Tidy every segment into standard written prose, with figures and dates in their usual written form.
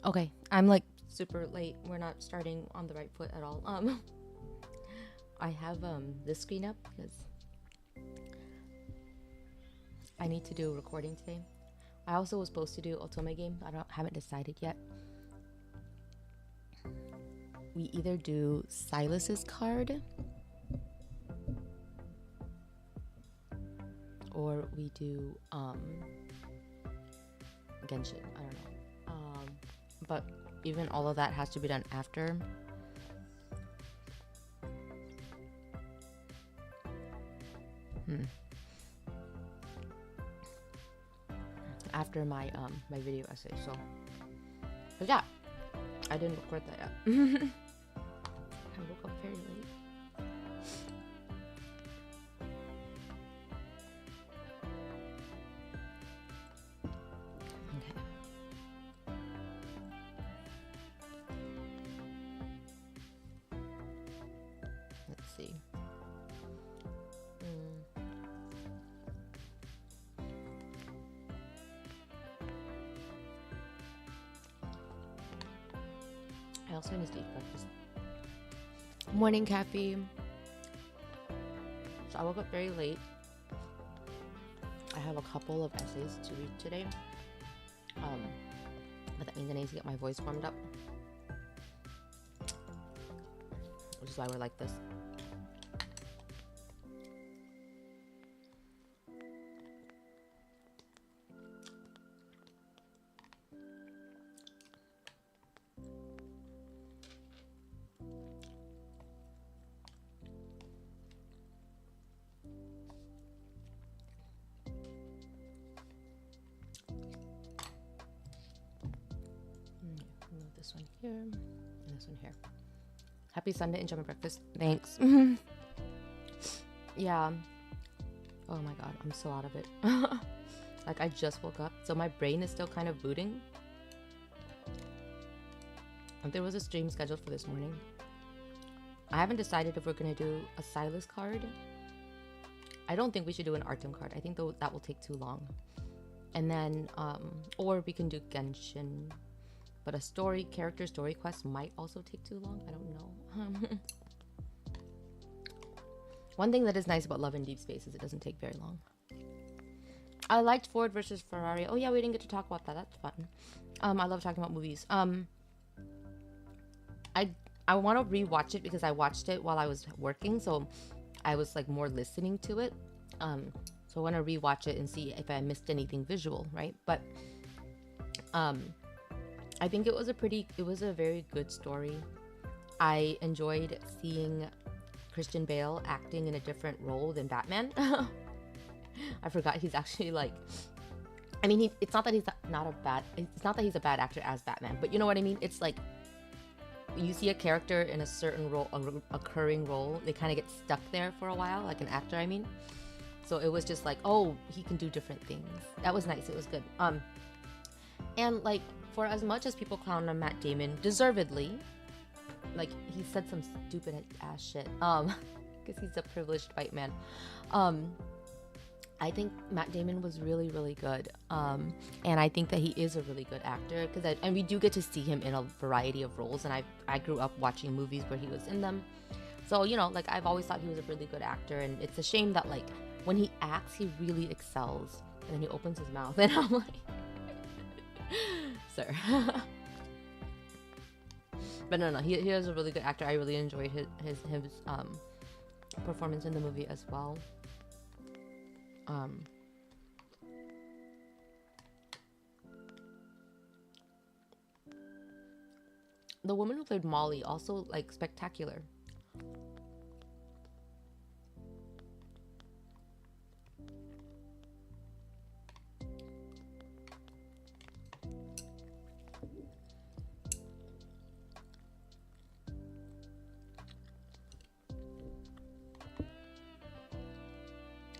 Okay, I'm like super late. We're not starting on the right foot at all. I have this screen up because I need to do a recording today. I also was supposed to do Otome game. Haven't decided yet. We either do Sylus's card or we do Genshin. I don't know. But even all of that has to be done after. After my my video essay. So, but yeah, I didn't record that yet. I woke up very late. Okay. Let's see. I also need to eat breakfast. Morning, Caffey. So I woke up very late. I have a couple of essays to read today. But that means I need to get my voice warmed up. Which is why we're like this. Move this one here and this one here. Happy Sunday, enjoy my breakfast. Thanks. Yeah. Oh my god, I'm so out of it. Like I just woke up, so my brain is still kind of booting. And there was a stream scheduled for this morning. I haven't decided if we're gonna do a Sylus card. I don't think we should do an Artem card. I think that will take too long. And then, or we can do Genshin. But a character story quest might also take too long. I don't know. One thing that is nice about Love in Deep Space is it doesn't take very long. I liked Ford versus Ferrari. Oh yeah, we didn't get to talk about that. That's fun. I love talking about movies. I want to rewatch it because I watched it while I was working, so I was like more listening to it. So I want to rewatch it and see if I missed anything visual, right? But I think it was a very good story. I enjoyed seeing Christian Bale acting in a different role than Batman. I forgot he's actually like, I mean, it's not that he's a bad actor as Batman, but you know what I mean? It's like, you see a character in a certain role, a recurring role, they kind of get stuck there for a while, like an actor, I mean. So it was just like, oh, he can do different things. That was nice. It was good. And like, for as much as people clown on Matt Damon, deservedly, like he said some stupid ass shit, because he's a privileged white man. I think Matt Damon was really, really good. And I think that he is a really good actor and we do get to see him in a variety of roles. And I grew up watching movies where he was in them. So, you know, like I've always thought he was a really good actor. And it's a shame that like when he acts, he really excels. And then he opens his mouth and I'm like, sir. But no, he is a really good actor. I really enjoyed his performance in the movie as well. The woman who played Molly also like spectacular.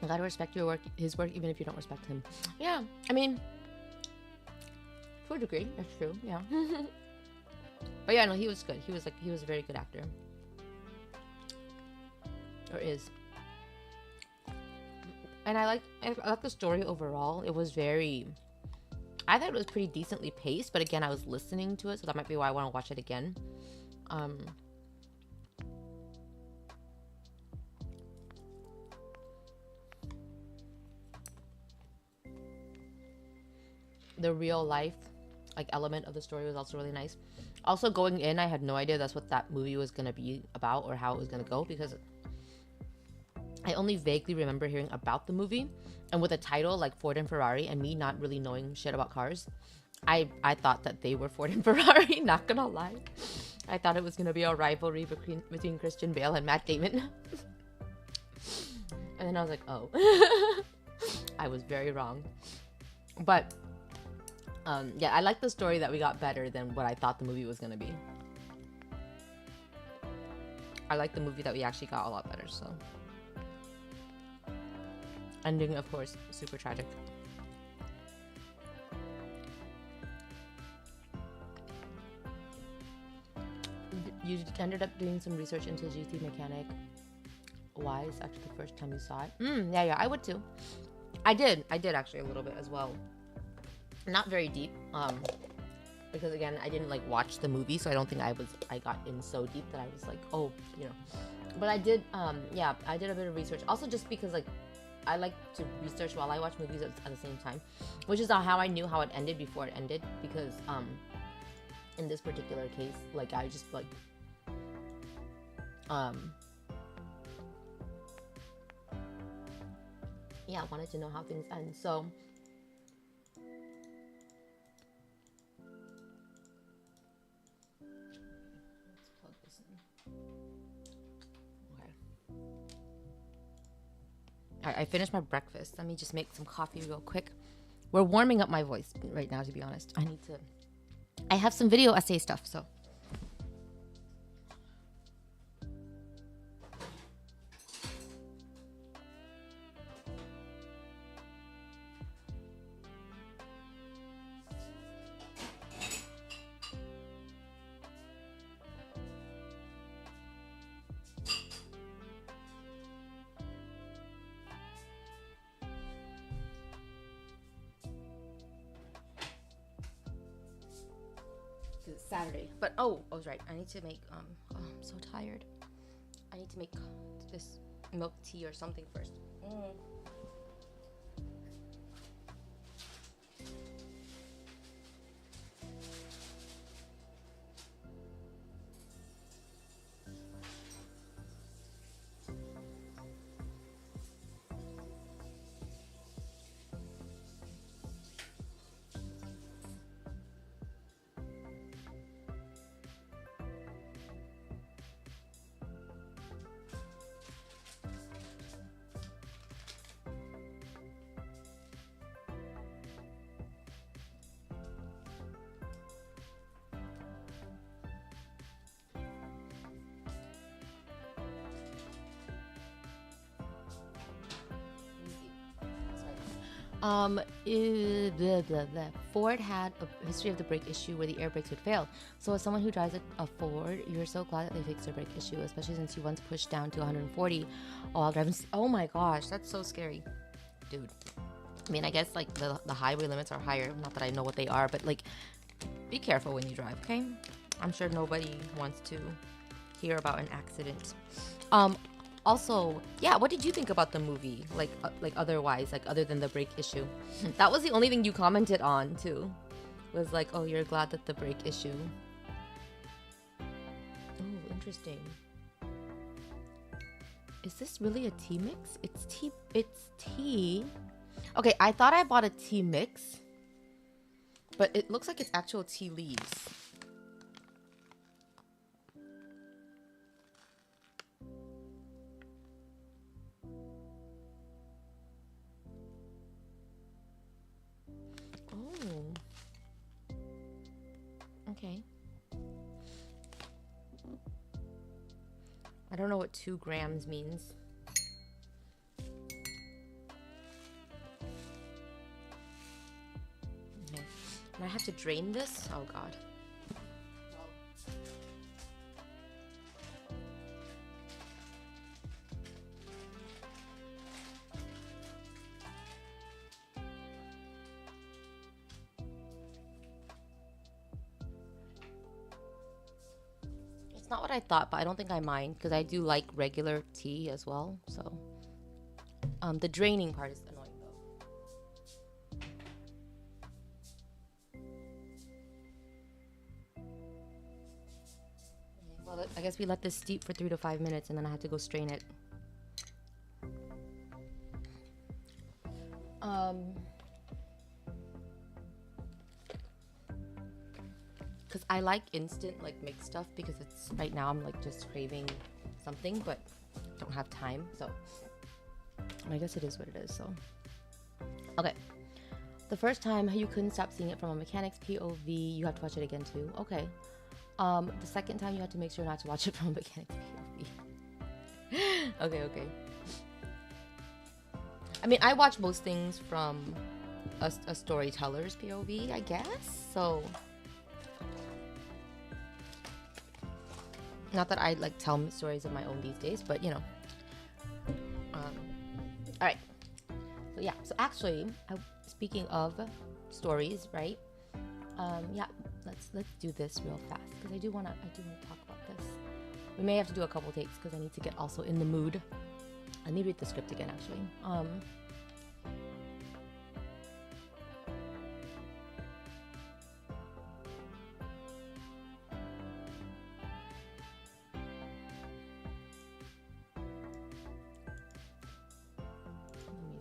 I gotta respect his work, even if you don't respect him. Yeah, I mean, to a degree, that's true. Yeah. But yeah, no, he was good. He was a very good actor. Or is. And I like the story overall. It was very I thought it was pretty decently paced, but again, I was listening to it, so that might be why I want to watch it again. The real life like element of the story was also really nice. Also, going in, I had no idea that's what that movie was gonna be about or how it was gonna go, because I only vaguely remember hearing about the movie, and with a title like Ford and Ferrari and me not really knowing shit about cars, I thought that they were Ford and Ferrari, not gonna lie. I thought it was gonna be a rivalry between Christian Bale and Matt Damon. And then I was like, oh. I was very wrong. But yeah, I like the story that we got better than what I thought the movie was gonna be. I like the movie that we actually got a lot better, so. Ending, of course, super tragic. You ended up doing some research into GT Mechanic. Why is actually the first time you saw it? Yeah, I would too. I did actually a little bit as well. Not very deep, because again, I didn't like watch the movie, so I don't think I got in so deep that I was like, oh, you know. But I did, yeah, I did a bit of research. Also, just because like I like to research while I watch movies at the same time, which is how I knew how it ended before it ended. Because in this particular case, like I just like yeah, I wanted to know how things end. So let's plug this in. Okay. Alright, I finished my breakfast. Let me just make some coffee real quick. We're warming up my voice right now, to be honest. I have some video essay stuff, so. It's Saturday, but oh, I was right. I need to make oh, I'm so tired. I need to make this milk tea or something first. Blah, blah, blah. Ford had a history of the brake issue where the air brakes would fail. So as someone who drives a Ford, you're so glad that they fixed their brake issue, especially since you once pushed down to 140 while driving. Oh my gosh, that's so scary. Dude. I mean, I guess like the highway limits are higher. Not that I know what they are, but like, be careful when you drive, okay? I'm sure nobody wants to hear about an accident. Also, yeah, what did you think about the movie? Like otherwise, like other than the brake issue. That was the only thing you commented on too. Was like, oh, you're glad that the brake issue. Oh, interesting. Is this really a tea mix? It's tea. Okay, I thought I bought a tea mix, but it looks like it's actual tea leaves. Okay. I don't know what 2 grams means. Okay. And I have to drain this? Oh god. It's not what I thought, but I don't think I mind because I do like regular tea as well. So, the draining part is annoying though. Well, I guess we let this steep for 3 to 5 minutes, and then I have to go strain it. Because I like instant like mixed stuff because it's right now I'm like just craving something but don't have time, so I guess it is what it is. So okay, the first time you couldn't stop seeing it from a mechanic's POV, you have to watch it again too. Okay. The second time you had to make sure not to watch it from a mechanic's POV. Okay. I mean, I watch most things from a storyteller's POV, I guess. So, not that I like tell stories of my own these days, but you know. All right. So yeah. So actually, speaking of stories, right? Yeah. Let's do this real fast because I do wanna talk about this. We may have to do a couple takes because I need to get also in the mood. Let me read the script again, actually. Let me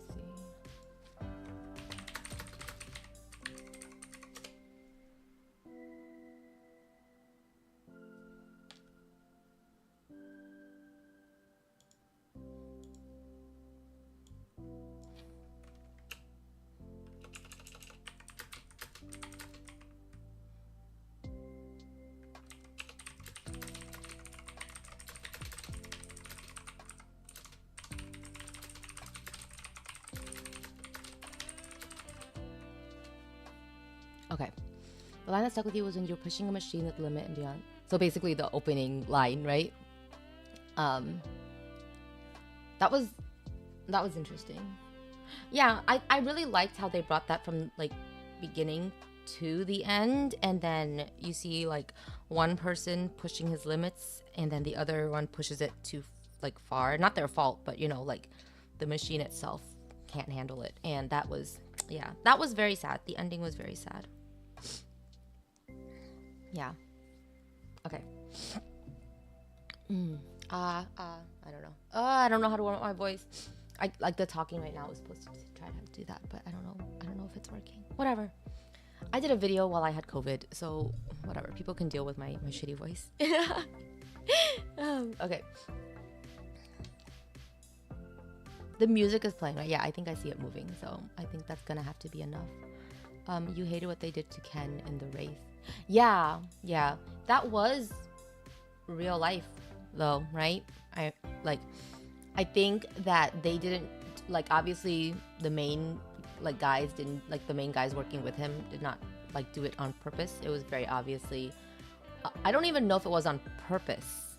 see. Okay. The line that stuck with you was when you were pushing a machine at the limit and beyond. So basically the opening line, right? That was interesting. Yeah, I really liked how they brought that from like beginning to the end, and then you see like one person pushing his limits and then the other one pushes it too like far. Not their fault, but you know, like the machine itself can't handle it. And that was, yeah, that was very sad. The ending was very sad. Yeah. Okay. I don't know. I don't know how to warm up my voice. I like the talking right now. I was supposed to try to do that, but I don't know if it's working. Whatever. I did a video while I had COVID, so whatever. People can deal with my shitty voice. Okay. The music is playing, right? Yeah, I think I see it moving, so I think that's gonna have to be enough. You hated what they did to Ken in the Wraith. Yeah. That was real life, though, right? I think that they didn't, like, obviously the main guys didn't, like, the main guys working with him did not like do it on purpose. It was very obviously, I don't even know if it was on purpose,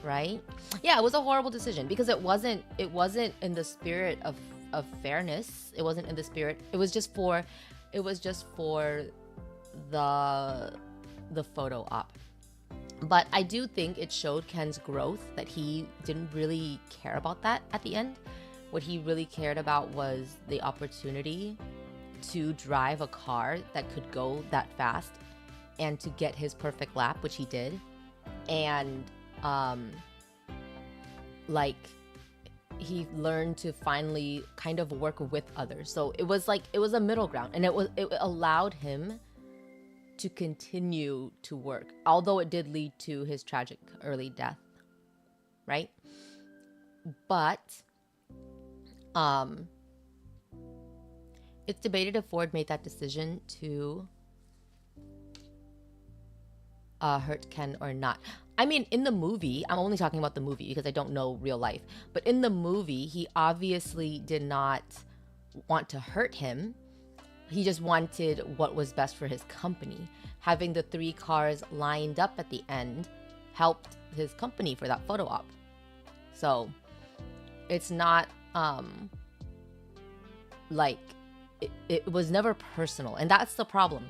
right? Yeah, it was a horrible decision because it wasn't in the spirit of fairness. It wasn't in the spirit. It was just for the photo op. But I do think it showed Ken's growth, that he didn't really care about that at the end. What he really cared about was the opportunity to drive a car that could go that fast and to get his perfect lap, which he did. And like, he learned to finally kind of work with others. So it was a middle ground, and it allowed him to continue to work, although it did lead to his tragic early death, right? But it's debated if Ford made that decision to hurt Ken or not. I mean, in the movie, I'm only talking about the movie because I don't know real life, but in the movie, he obviously did not want to hurt him. He just wanted what was best for his company. Having the 3 cars lined up at the end helped his company for that photo op. So it's not like it was never personal, and that's the problem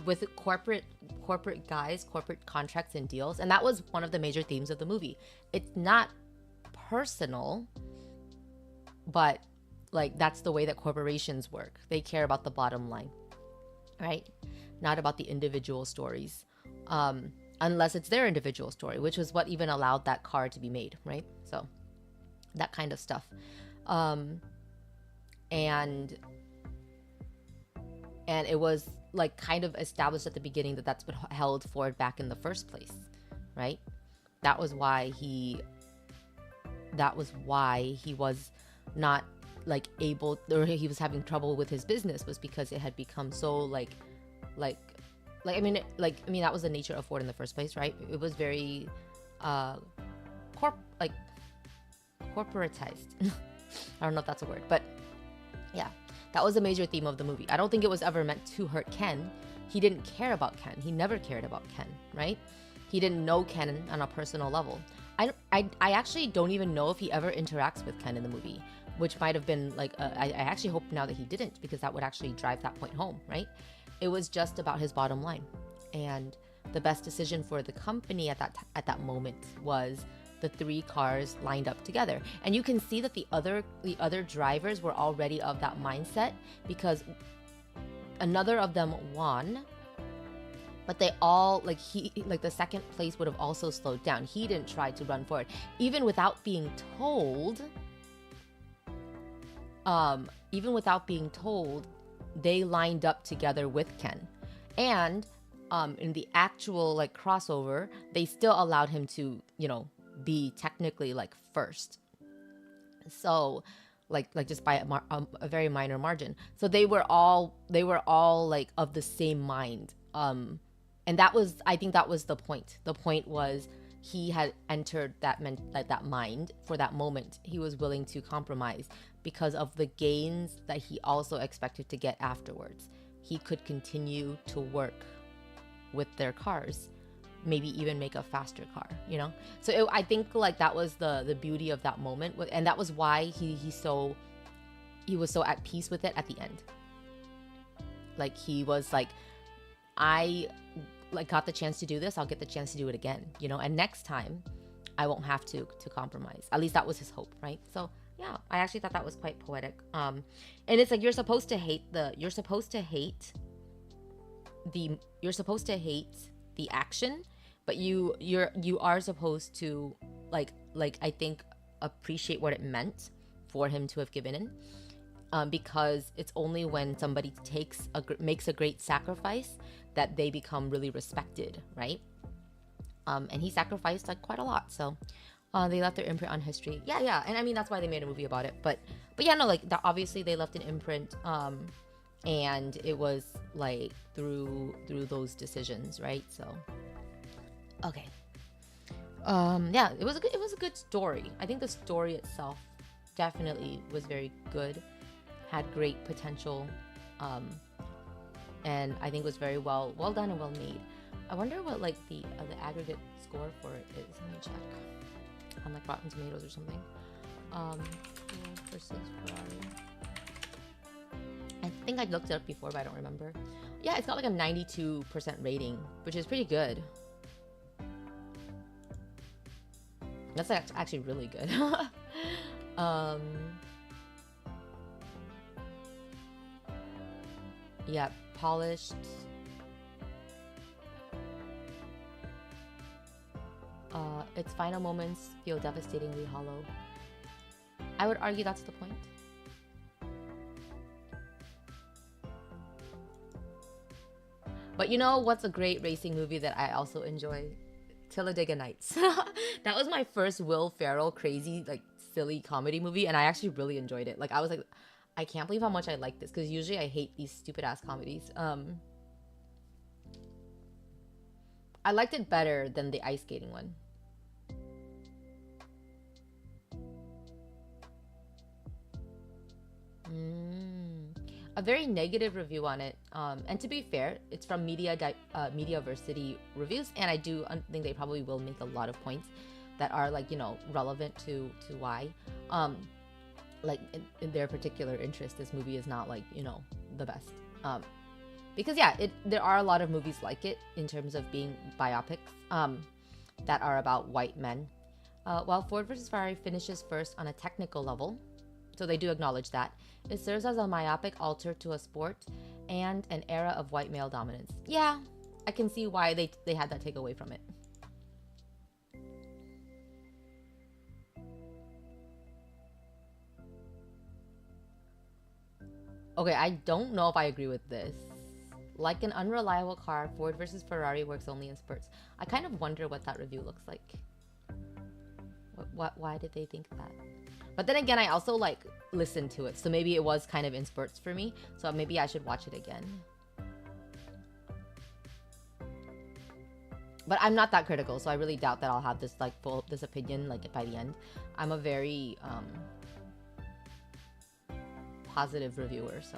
with corporate corporate guys, corporate contracts and deals. And that was one of the major themes of the movie. It's not personal, but like that's the way that corporations work. They care about the bottom line, right? Not about the individual stories. Unless it's their individual story, which was what even allowed that car to be made, right? So that kind of stuff. And it was like kind of established at the beginning that that's what held Ford back in the first place, right? That was why he was not like able, or he was having trouble with his business, was because it had become so like I mean that was the nature of Ford in the first place, right? It was very corporatized. I don't know if that's a word, but yeah, that was a major theme of the movie. I don't think it was ever meant to hurt Ken. He didn't care about Ken. He never cared about Ken, right? He didn't know Ken on a personal level. I actually don't even know if he ever interacts with Ken in the movie, which might have been like, I actually hope now that he didn't, because that would actually drive that point home, right? It was just about his bottom line. And the best decision for the company at that moment was the 3 cars lined up together. And you can see that the other drivers were already of that mindset, because another of them won, but they all the second place would have also slowed down. He didn't try to run forward, even without being told. They lined up together with Ken, and in the actual like crossover, they still allowed him to, you know, be technically like first. So like just by a very minor margin. So they were all like of the same mind. And I think that was the point. The point was he had entered that mind for that moment. He was willing to compromise because of the gains that he also expected to get afterwards. He could continue to work with their cars, maybe even make a faster car, you know? So I think like that was the beauty of that moment. And that was why he was so at peace with it at the end. Like he was like, I like got the chance to do this, I'll get the chance to do it again, you know? And next time I won't have to compromise. At least that was his hope, right? So yeah, I actually thought that was quite poetic. And it's like you're supposed to hate the action, but you are supposed to like I think appreciate what it meant for him to have given in, because it's only when somebody makes a great sacrifice that they become really respected, right? And he sacrificed like quite a lot, so they left their imprint on history. Yeah, and I mean that's why they made a movie about it. But yeah, no, like obviously they left an imprint, and it was like through those decisions, right? So okay, yeah, it was a good story. I think the story itself definitely was very good, had great potential, and I think was very well done and well made. I wonder what like the aggregate score for it is. Let me check on like Rotten Tomatoes or something. Ford versus Ferrari. I think I looked it up before, but I don't remember. Yeah, it's got like a 92% rating, which is pretty good. That's actually really good. Yeah, polished. Its final moments feel devastatingly hollow. I would argue that's the point. But you know what's a great racing movie that I also enjoy? Talladega Nights. That was my first Will Ferrell crazy, like silly comedy movie, and I actually really enjoyed it. Like I was like, I can't believe how much I like this, because usually I hate these stupid ass comedies. I liked it better than the ice skating one. A very negative review on it, and to be fair, it's from Mediaversity Reviews, and I do think they probably will make a lot of points that are like, you know, relevant to why like in their particular interest this movie is not like, you know, the best. Because yeah, there are a lot of movies like it in terms of being biopics that are about white men. While Ford versus Ferrari finishes first on a technical level, so they do acknowledge that, it serves as a myopic altar to a sport and an era of white male dominance. Yeah, I can see why they had that take away from it. Okay, I don't know if I agree with this. Like an unreliable car, Ford versus Ferrari works only in spurts. I kind of wonder what that review looks like. Why did they think that? But then again, I also like listened to it, so maybe it was kind of in spurts for me. So maybe I should watch it again. But I'm not that critical, so I really doubt that I'll have this like this opinion like by the end. I'm a very positive reviewer, so.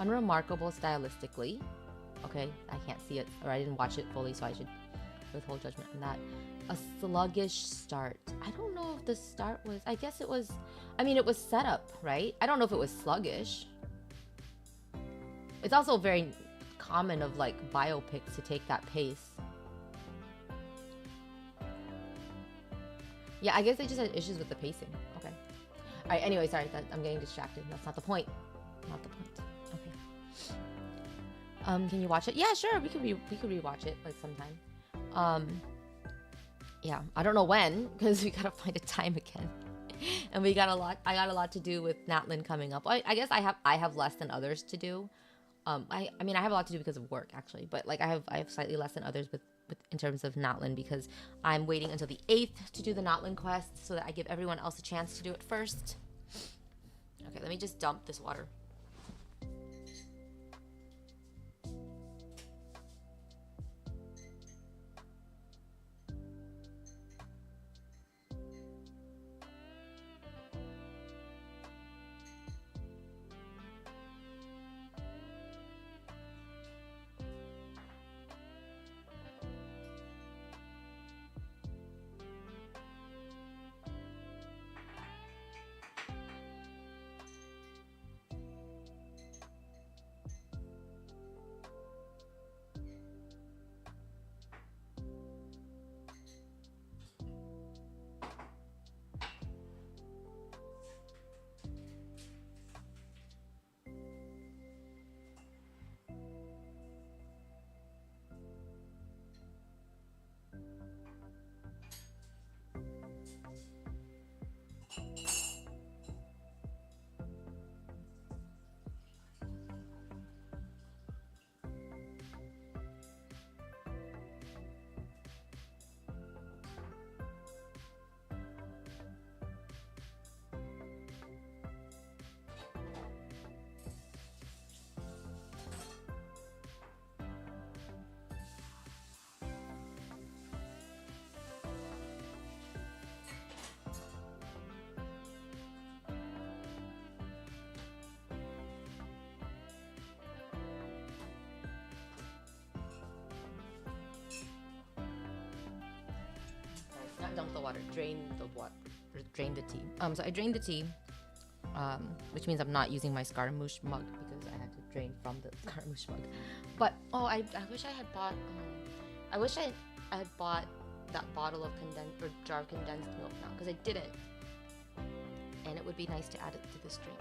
Unremarkable stylistically. Okay, I can't see it, or I didn't watch it fully, so I should withhold judgment on that. A sluggish start. I don't know if the start was, I guess it was, I mean, it was set up, right? I don't know if it was sluggish. It's also very common of like biopics to take that pace. Yeah, I guess they just had issues with the pacing. Okay. All right, anyway, sorry, I'm getting distracted. That's not the point. Not the point. Okay. Can you watch it? Yeah, sure. We could rewatch it like sometime. Yeah, I don't know when because we gotta find a time again, and I got a lot to do with Natlin coming up. I guess I have less than others to do. I mean I have a lot to do because of work actually, but like I have slightly less than others with in terms of Natlin because I'm waiting until the 8th to do the Natlin quest so that I give everyone else a chance to do it first. Okay, let me just dump this water. Not dump the water, drain the water, drain the tea. So I drained the tea, which means I'm not using my Scaramouche mug because I had to drain from the Scaramouche mug. But oh, I wish I had bought, I wish I had bought that bottle of condensed or jar of condensed milk now because I didn't, and it would be nice to add it to this drink.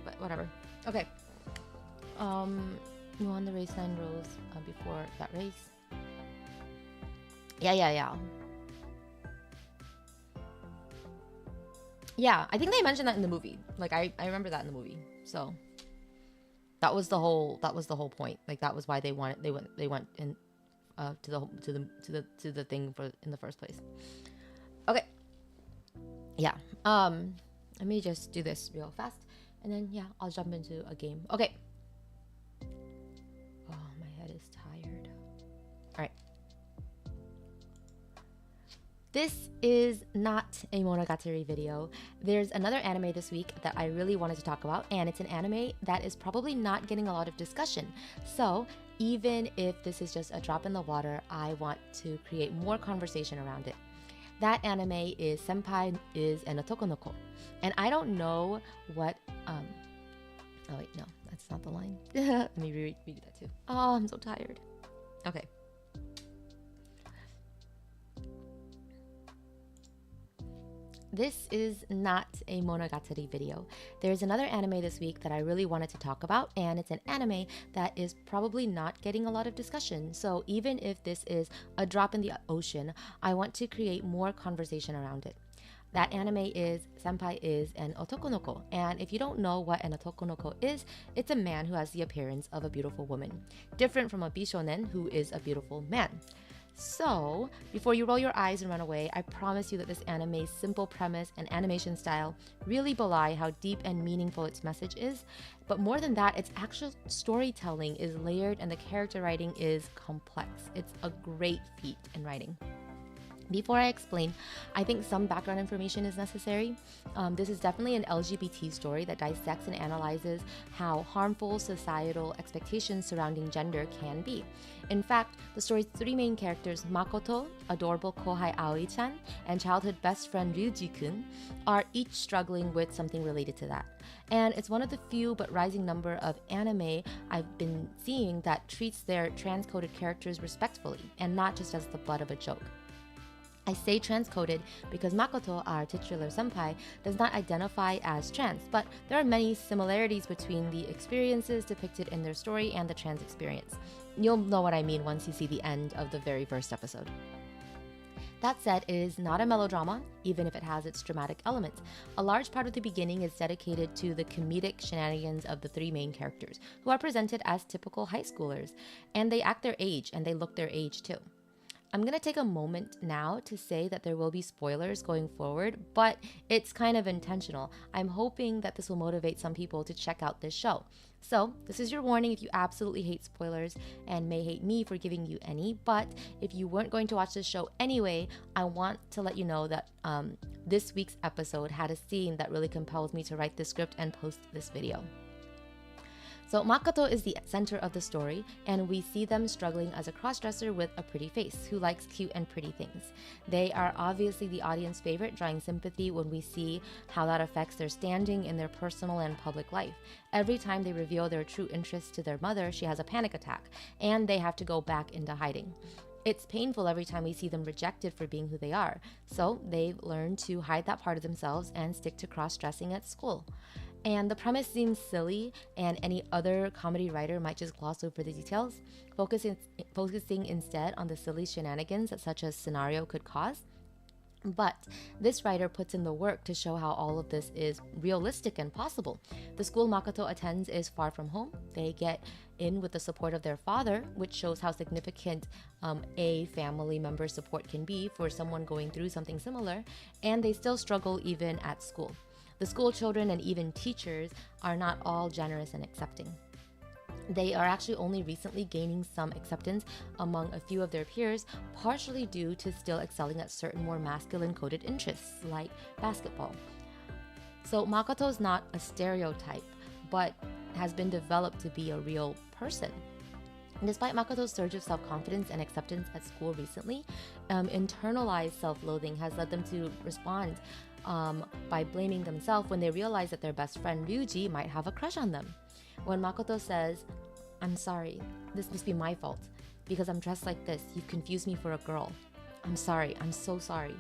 But whatever. Okay. You won the race 9 rows before that race. Yeah. Yeah, I think they mentioned that in the movie. Like I remember that in the movie. So that was the whole point. Like that was why they went in to the thing for in the first place. Okay. Yeah. Let me just do this real fast and then yeah, I'll jump into a game. Okay. Oh, my head is tired. All right. This is not a Monogatari video. There's another anime this week that I really wanted to talk about, and it's an anime that is probably not getting a lot of discussion. So even if this is just a drop in the water, I want to create more conversation around it. That anime is Senpai is an Otokonoko. And I don't know what oh wait, no, that's not the line. Let me read that too. Oh, I'm so tired. Okay. This is not a Monogatari video. There's another anime this week that I really wanted to talk about, and it's an anime that is probably not getting a lot of discussion. So even if this is a drop in the ocean, I want to create more conversation around it. That anime is Senpai is an Otokonoko, and if you don't know what an Otokonoko is, it's a man who has the appearance of a beautiful woman, different from a Bishonen who is a beautiful man. So, before you roll your eyes and run away, I promise you that this anime's simple premise and animation style really belie how deep and meaningful its message is. But more than that, its actual storytelling is layered and the character writing is complex. It's a great feat in writing. Before I explain, I think some background information is necessary. This is definitely an LGBT story that dissects and analyzes how harmful societal expectations surrounding gender can be. In fact, the story's three main characters, Makoto, adorable Kohai Aoi-chan, and childhood best friend Ryuji-kun, are each struggling with something related to that. And it's one of the few but rising number of anime I've been seeing that treats their transcoded characters respectfully and not just as the butt of a joke. I say transcoded because Makoto, our titular senpai, does not identify as trans, but there are many similarities between the experiences depicted in their story and the trans experience. You'll know what I mean once you see the end of the very first episode. That said, it is not a melodrama, even if it has its dramatic elements. A large part of the beginning is dedicated to the comedic shenanigans of the three main characters, who are presented as typical high schoolers, and they act their age and they look their age too. I'm going to take a moment now to say that there will be spoilers going forward, but it's kind of intentional. I'm hoping that this will motivate some people to check out this show. So this is your warning if you absolutely hate spoilers and may hate me for giving you any, but if you weren't going to watch this show anyway, I want to let you know that this week's episode had a scene that really compels me to write this script and post this video. So Makoto is the center of the story, and we see them struggling as a crossdresser with a pretty face who likes cute and pretty things. They are obviously the audience favorite, drawing sympathy when we see how that affects their standing in their personal and public life. Every time they reveal their true interests to their mother, she has a panic attack, and they have to go back into hiding. It's painful every time we see them rejected for being who they are, so they've learned to hide that part of themselves and stick to cross-dressing at school. And the premise seems silly, and any other comedy writer might just gloss over the details, focusing instead on the silly shenanigans that such a scenario could cause. But this writer puts in the work to show how all of this is realistic and possible. The school Makoto attends is far from home. They get in with the support of their father, which shows how significant a family member's support can be for someone going through something similar, and they still struggle even at school. The school children and even teachers are not all generous and accepting. They are actually only recently gaining some acceptance among a few of their peers, partially due to still excelling at certain more masculine-coded interests, like basketball. So Makoto's not a stereotype, but has been developed to be a real person. Despite Makoto's surge of self-confidence and acceptance at school recently, internalized self-loathing has led them to respond by blaming themselves when they realize that their best friend Ryuji might have a crush on them. When Makoto says, "I'm sorry, this must be my fault. Because I'm dressed like this, you've confused me for a girl. I'm sorry, I'm so sorry."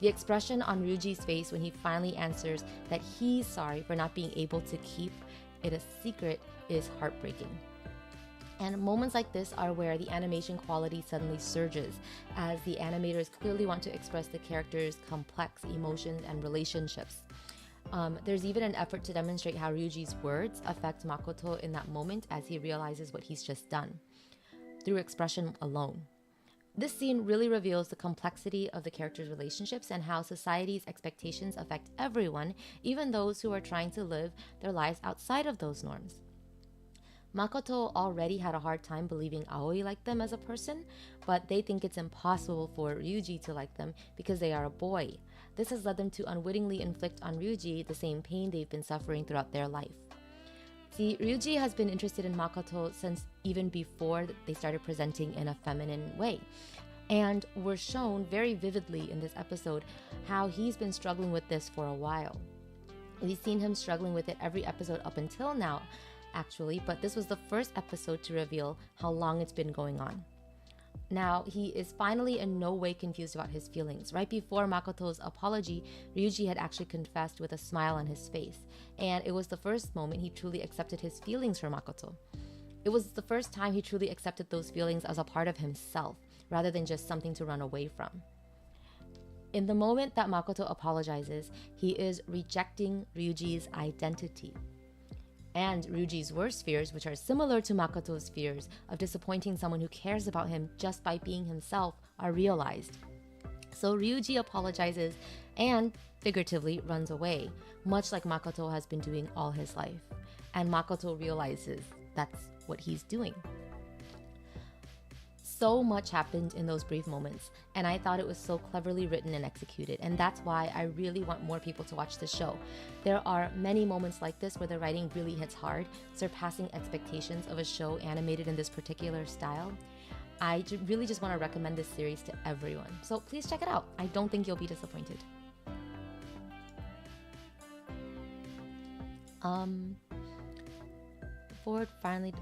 The expression on Ryuji's face when he finally answers that he's sorry for not being able to keep it a secret is heartbreaking. And moments like this are where the animation quality suddenly surges, as the animators clearly want to express the characters' complex emotions and relationships. There's even an effort to demonstrate how Ryuji's words affect Makoto in that moment as he realizes what he's just done, through expression alone. This scene really reveals the complexity of the characters' relationships and how society's expectations affect everyone, even those who are trying to live their lives outside of those norms. Makoto already had a hard time believing Aoi liked them as a person, but they think it's impossible for Ryuji to like them because they are a boy. This has led them to unwittingly inflict on Ryuji the same pain they've been suffering throughout their life. See, Ryuji has been interested in Makoto since even before they started presenting in a feminine way. And we're shown very vividly in this episode how he's been struggling with this for a while. We've seen him struggling with it every episode up until now, actually, but this was the first episode to reveal how long it's been going on. Now, he is finally in no way confused about his feelings. Right before Makoto's apology, Ryuji had actually confessed with a smile on his face, and it was the first moment he truly accepted his feelings for Makoto. It was the first time he truly accepted those feelings as a part of himself, rather than just something to run away from. In the moment that Makoto apologizes, he is rejecting Ryuji's identity. And Ryuji's worst fears, which are similar to Makoto's fears of disappointing someone who cares about him just by being himself, are realized. So Ryuji apologizes and figuratively runs away, much like Makoto has been doing all his life. And Makoto realizes that's what he's doing. So much happened in those brief moments, and I thought it was so cleverly written and executed, and that's why I really want more people to watch the show. There are many moments like this where the writing really hits hard, surpassing expectations of a show animated in this particular style. I really just want to recommend this series to everyone, so please check it out. I don't think you'll be disappointed. Forward finally,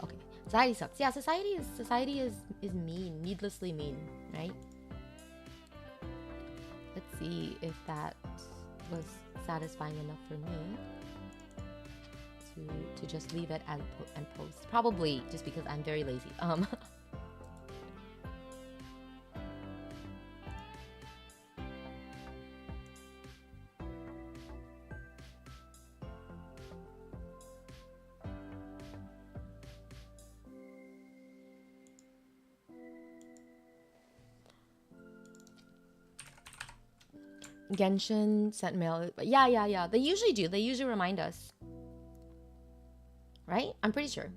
okay. Society sucks. Yeah, society is mean, needlessly mean, right? Let's see if that was satisfying enough for me to just leave it and post. Probably just because I'm very lazy. Genshin sent mail. Yeah. They usually do. They usually remind us. Right? I'm pretty sure.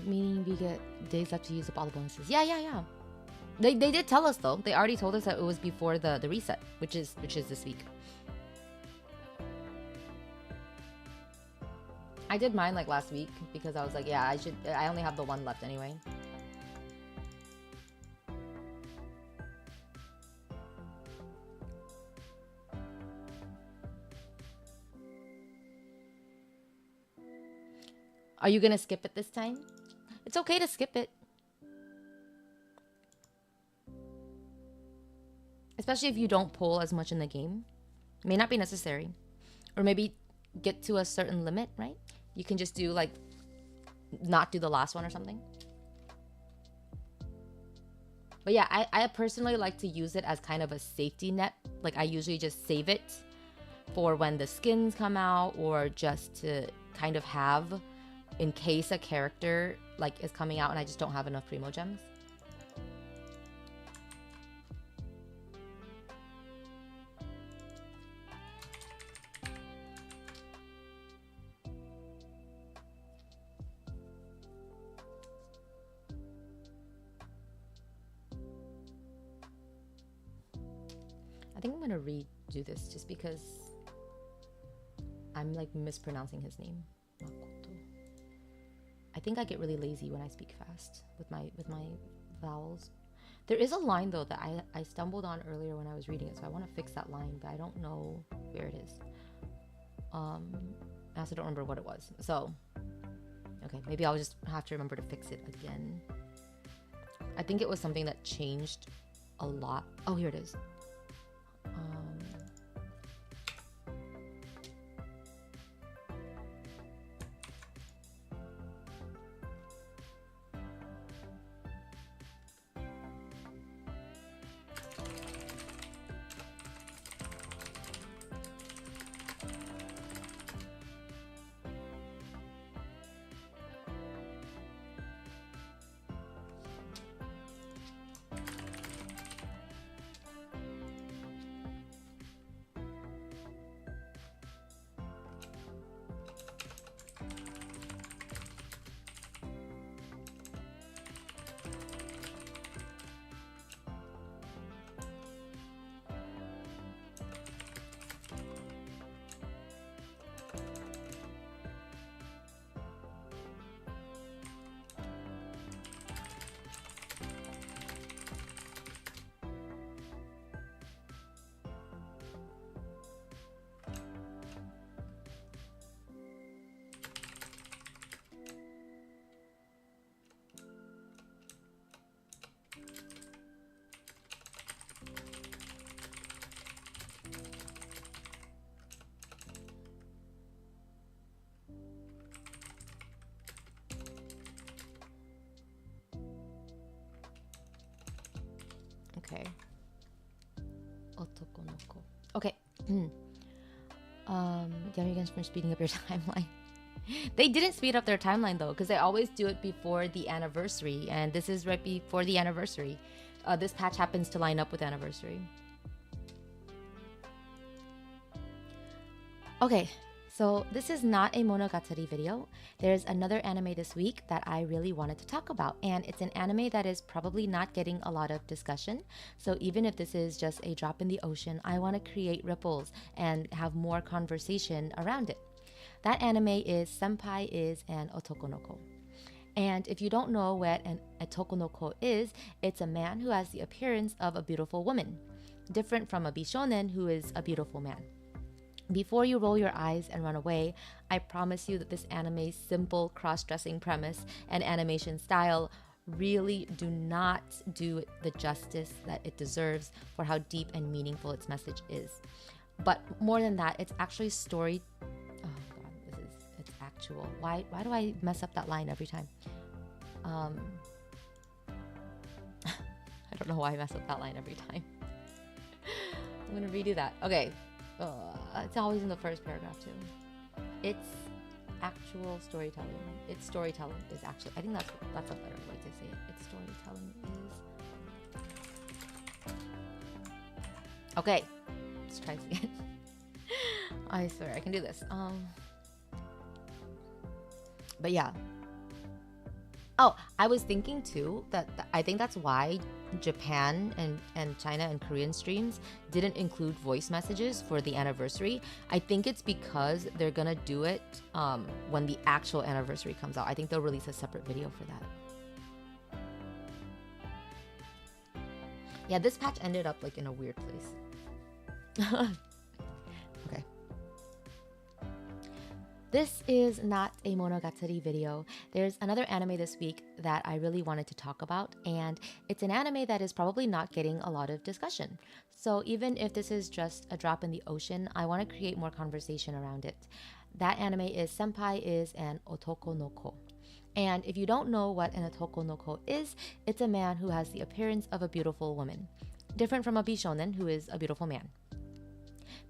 Meaning we get days left to use up all the bonuses. Yeah. They did tell us though. They already told us that it was before the reset, which is this week. I did mine like last week because I was like, yeah, I only have the one left anyway. Are you gonna skip it this time? It's okay to skip it. Especially if you don't pull as much in the game. It may not be necessary. Or maybe get to a certain limit, right? You can just do like, not do the last one or something. But yeah, I personally like to use it as kind of a safety net. Like I usually just save it for when the skins come out, or just to kind of have in case a character like is coming out and I just don't have enough Primo Gems. I think I'm gonna redo this just because I'm like mispronouncing his name. Makoto. I think I get really lazy when I speak fast with my vowels. There is a line though that I stumbled on earlier when I was reading it, so I want to fix that line, but I don't know where it is. I also don't remember what it was. So, okay, maybe I'll just have to remember to fix it again. I think it was something that changed a lot. Oh, here it is. Okay. Otokonoko. Okay. Damn you guys for speeding up your timeline. They didn't speed up their timeline though, because they always do it before the anniversary, and this is right before the anniversary. This patch happens to line up with anniversary. Okay, so this is not a Monogatari video. There's another anime this week that I really wanted to talk about, and it's an anime that is probably not getting a lot of discussion. So even if this is just a drop in the ocean, I want to create ripples and have more conversation around it. That anime is Senpai is an Otokonoko. And if you don't know what an Otokonoko is, it's a man who has the appearance of a beautiful woman, different from a Bishonen who is a beautiful man. Before you roll your eyes and run away, I promise you that this anime's simple cross-dressing premise and animation style really do not do it the justice that it deserves for how deep and meaningful its message is. But more than that, it's actually story... Oh god, it's actual. Why do I mess up that line every time? I don't know why I mess up that line every time. I'm gonna redo that. Okay. It's always in the first paragraph too. It's actual storytelling. Its storytelling is actually... I think that's a better way to say it. Its storytelling is... Okay. Let's try this again. I swear I can do this. But yeah. Oh, I was thinking too that I think that's why Japan and China and Korean streams didn't include voice messages for the anniversary. I think it's because they're gonna do it when the actual anniversary comes out. I think they'll release a separate video for that. Yeah, this patch ended up like in a weird place. Okay. This is not a Monogatari video. There's another anime this week that I really wanted to talk about, and it's an anime that is probably not getting a lot of discussion. So even if this is just a drop in the ocean, I want to create more conversation around it. That anime is Senpai is an Otokonoko. And if you don't know what an Otokonoko is, it's a man who has the appearance of a beautiful woman, different from a Bishonen who is a beautiful man.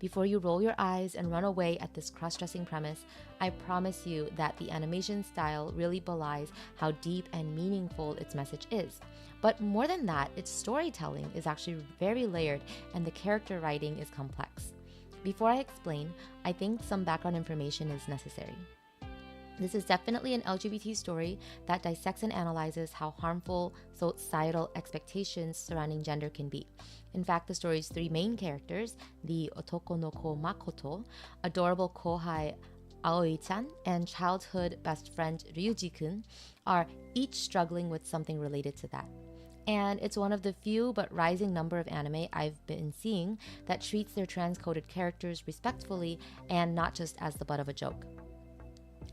Before you roll your eyes and run away at this cross-dressing premise, I promise you that the animation style really belies how deep and meaningful its message is. But more than that, its storytelling is actually very layered and the character writing is complex. Before I explain, I think some background information is necessary. This is definitely an LGBT story that dissects and analyzes how harmful societal expectations surrounding gender can be. In fact, the story's three main characters, the Otoko no Ko Makoto, adorable kohai Aoi-chan, and childhood best friend Ryuji-kun, are each struggling with something related to that. And it's one of the few but rising number of anime I've been seeing that treats their trans-coded characters respectfully and not just as the butt of a joke.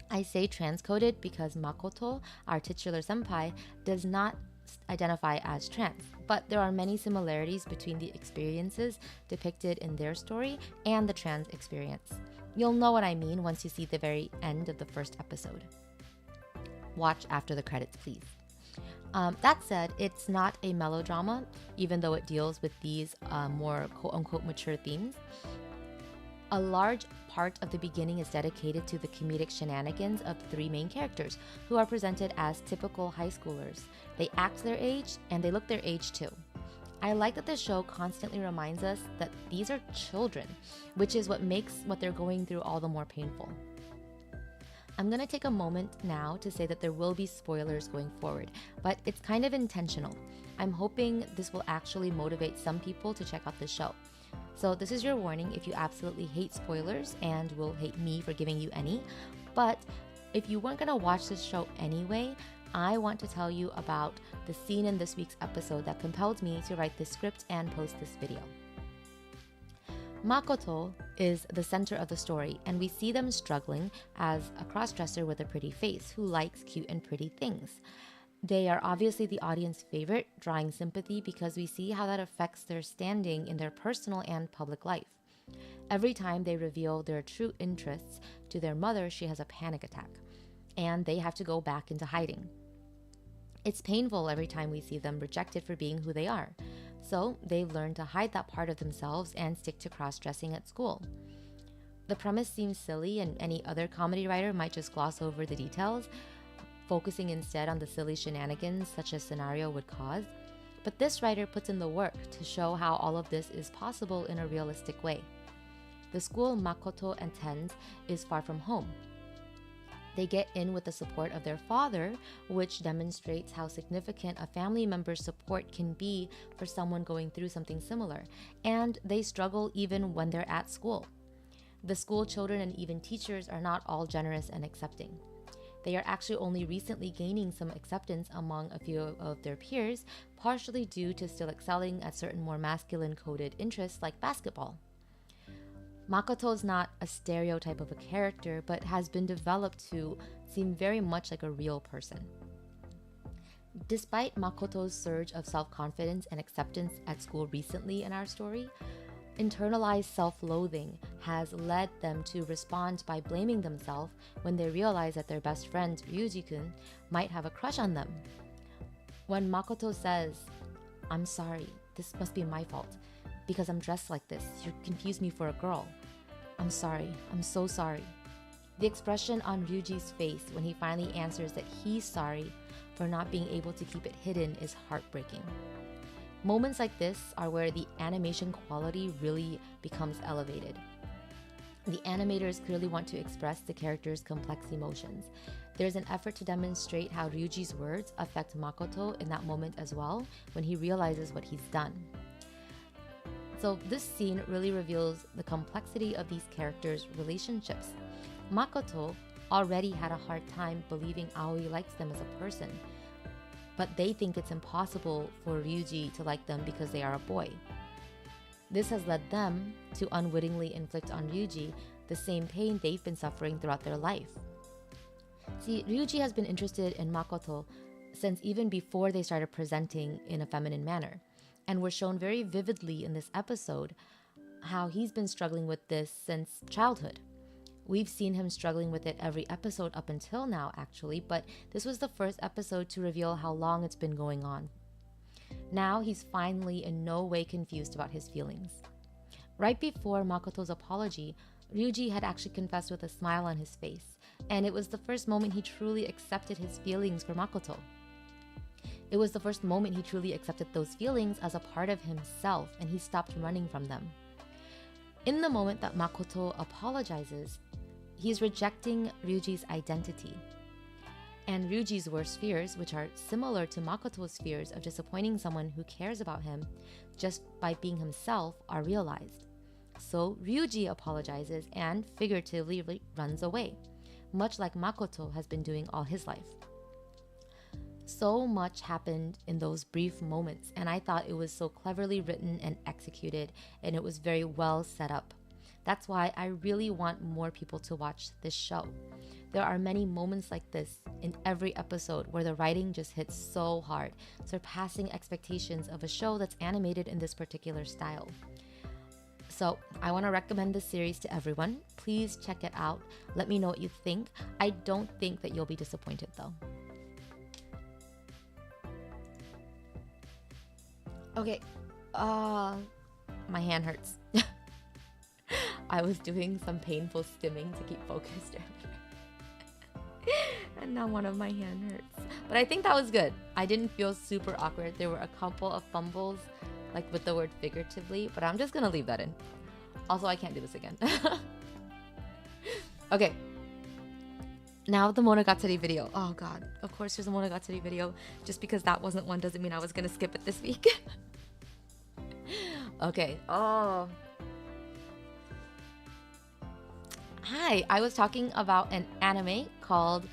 I say trans-coded because Makoto, our titular senpai, does not identify as trans, but there are many similarities between the experiences depicted in their story and the trans experience. You'll know what I mean once you see the very end of the first episode. Watch after the credits, please. That said, it's not a melodrama, even though it deals with these more quote-unquote mature themes. A large part of the beginning is dedicated to the comedic shenanigans of the three main characters, who are presented as typical high schoolers. They act their age, and they look their age too. I like that the show constantly reminds us that these are children, which is what makes what they're going through all the more painful. I'm gonna take a moment now to say that there will be spoilers going forward, but it's kind of intentional. I'm hoping this will actually motivate some people to check out the show. So this is your warning if you absolutely hate spoilers and will hate me for giving you any. But if you weren't gonna watch this show anyway, I want to tell you about the scene in this week's episode that compelled me to write this script and post this video. Makoto is the center of the story, and we see them struggling as a crossdresser with a pretty face who likes cute and pretty things. They are obviously the audience favorite, drawing sympathy because we see how that affects their standing in their personal and public life. Every time they reveal their true interests to their mother, she has a panic attack, and they have to go back into hiding. It's painful every time we see them rejected for being who they are. So they've learned to hide that part of themselves and stick to cross-dressing at school. The premise seems silly, and any other comedy writer might just gloss over the details, focusing instead on the silly shenanigans such a scenario would cause. But this writer puts in the work to show how all of this is possible in a realistic way. The school Makoto attends is far from home. They get in with the support of their father, which demonstrates how significant a family member's support can be for someone going through something similar, and they struggle even when they're at school. The school children and even teachers are not all generous and accepting. They are actually only recently gaining some acceptance among a few of their peers, partially due to still excelling at certain more masculine-coded interests like basketball. Makoto is not a stereotype of a character, but has been developed to seem very much like a real person. Despite Makoto's surge of self-confidence and acceptance at school recently in our story, internalized self-loathing has led them to respond by blaming themselves when they realize that their best friend, Ryuji-kun, might have a crush on them. When Makoto says, "I'm sorry, this must be my fault. Because I'm dressed like this, you confused me for a girl. I'm sorry, I'm so sorry." The expression on Ryuji's face when he finally answers that he's sorry for not being able to keep it hidden is heartbreaking. Moments like this are where the animation quality really becomes elevated. The animators clearly want to express the character's complex emotions. There's an effort to demonstrate how Ryuji's words affect Makoto in that moment as well, when he realizes what he's done. So this scene really reveals the complexity of these characters' relationships. Makoto already had a hard time believing Aoi likes them as a person, but they think it's impossible for Ryuji to like them because they are a boy. This has led them to unwittingly inflict on Ryuji the same pain they've been suffering throughout their life. See, Ryuji has been interested in Makoto since even before they started presenting in a feminine manner, and we're shown very vividly in this episode how he's been struggling with this since childhood. We've seen him struggling with it every episode up until now, actually, but this was the first episode to reveal how long it's been going on. Now he's finally in no way confused about his feelings. Right before Makoto's apology, Ryuji had actually confessed with a smile on his face, and it was the first moment he truly accepted his feelings for Makoto. It was the first moment he truly accepted those feelings as a part of himself, and he stopped running from them. In the moment that Makoto apologizes, he's rejecting Ryuji's identity. And Ryuji's worst fears, which are similar to Makoto's fears of disappointing someone who cares about him just by being himself, are realized. So Ryuji apologizes and figuratively runs away, much like Makoto has been doing all his life. So much happened in those brief moments, and I thought it was so cleverly written and executed, and it was very well set up. That's why I really want more people to watch this show. There are many moments like this in every episode where the writing just hits so hard, surpassing expectations of a show that's animated in this particular style. So I want to recommend this series to everyone. Please check it out. Let me know what you think. I don't think that you'll be disappointed though. Okay, my hand hurts. I was doing some painful stimming to keep focused earlier. And now one of my hand hurts. But I think that was good. I didn't feel super awkward. There were a couple of fumbles, like with the word figuratively, but I'm just gonna leave that in. Also, I can't do this again. Okay. Now the Monogatari video. Oh god, of course there's a Monogatari video. Just because that wasn't one doesn't mean I was gonna skip it this week. Okay. Oh. Hi, I was talking about an anime called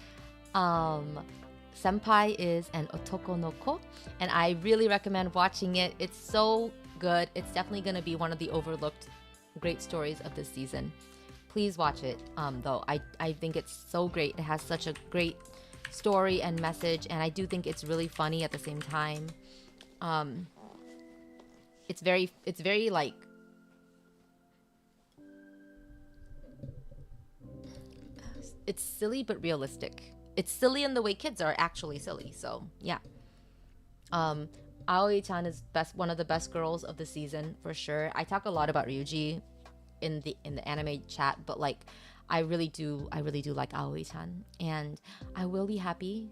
Senpai is an Otoko no Ko, and I really recommend watching it. It's so good. It's definitely going to be one of the overlooked great stories of this season. Please watch it, though. I think it's so great. It has such a great story and message, and I do think it's really funny at the same time. It's very like it's silly but realistic. It's silly in the way kids are actually silly. So yeah. Aoi-chan is one of the best girls of the season for sure. I talk a lot about Ryuji in the anime chat, but like I really do like Aoi-chan, and I will be happy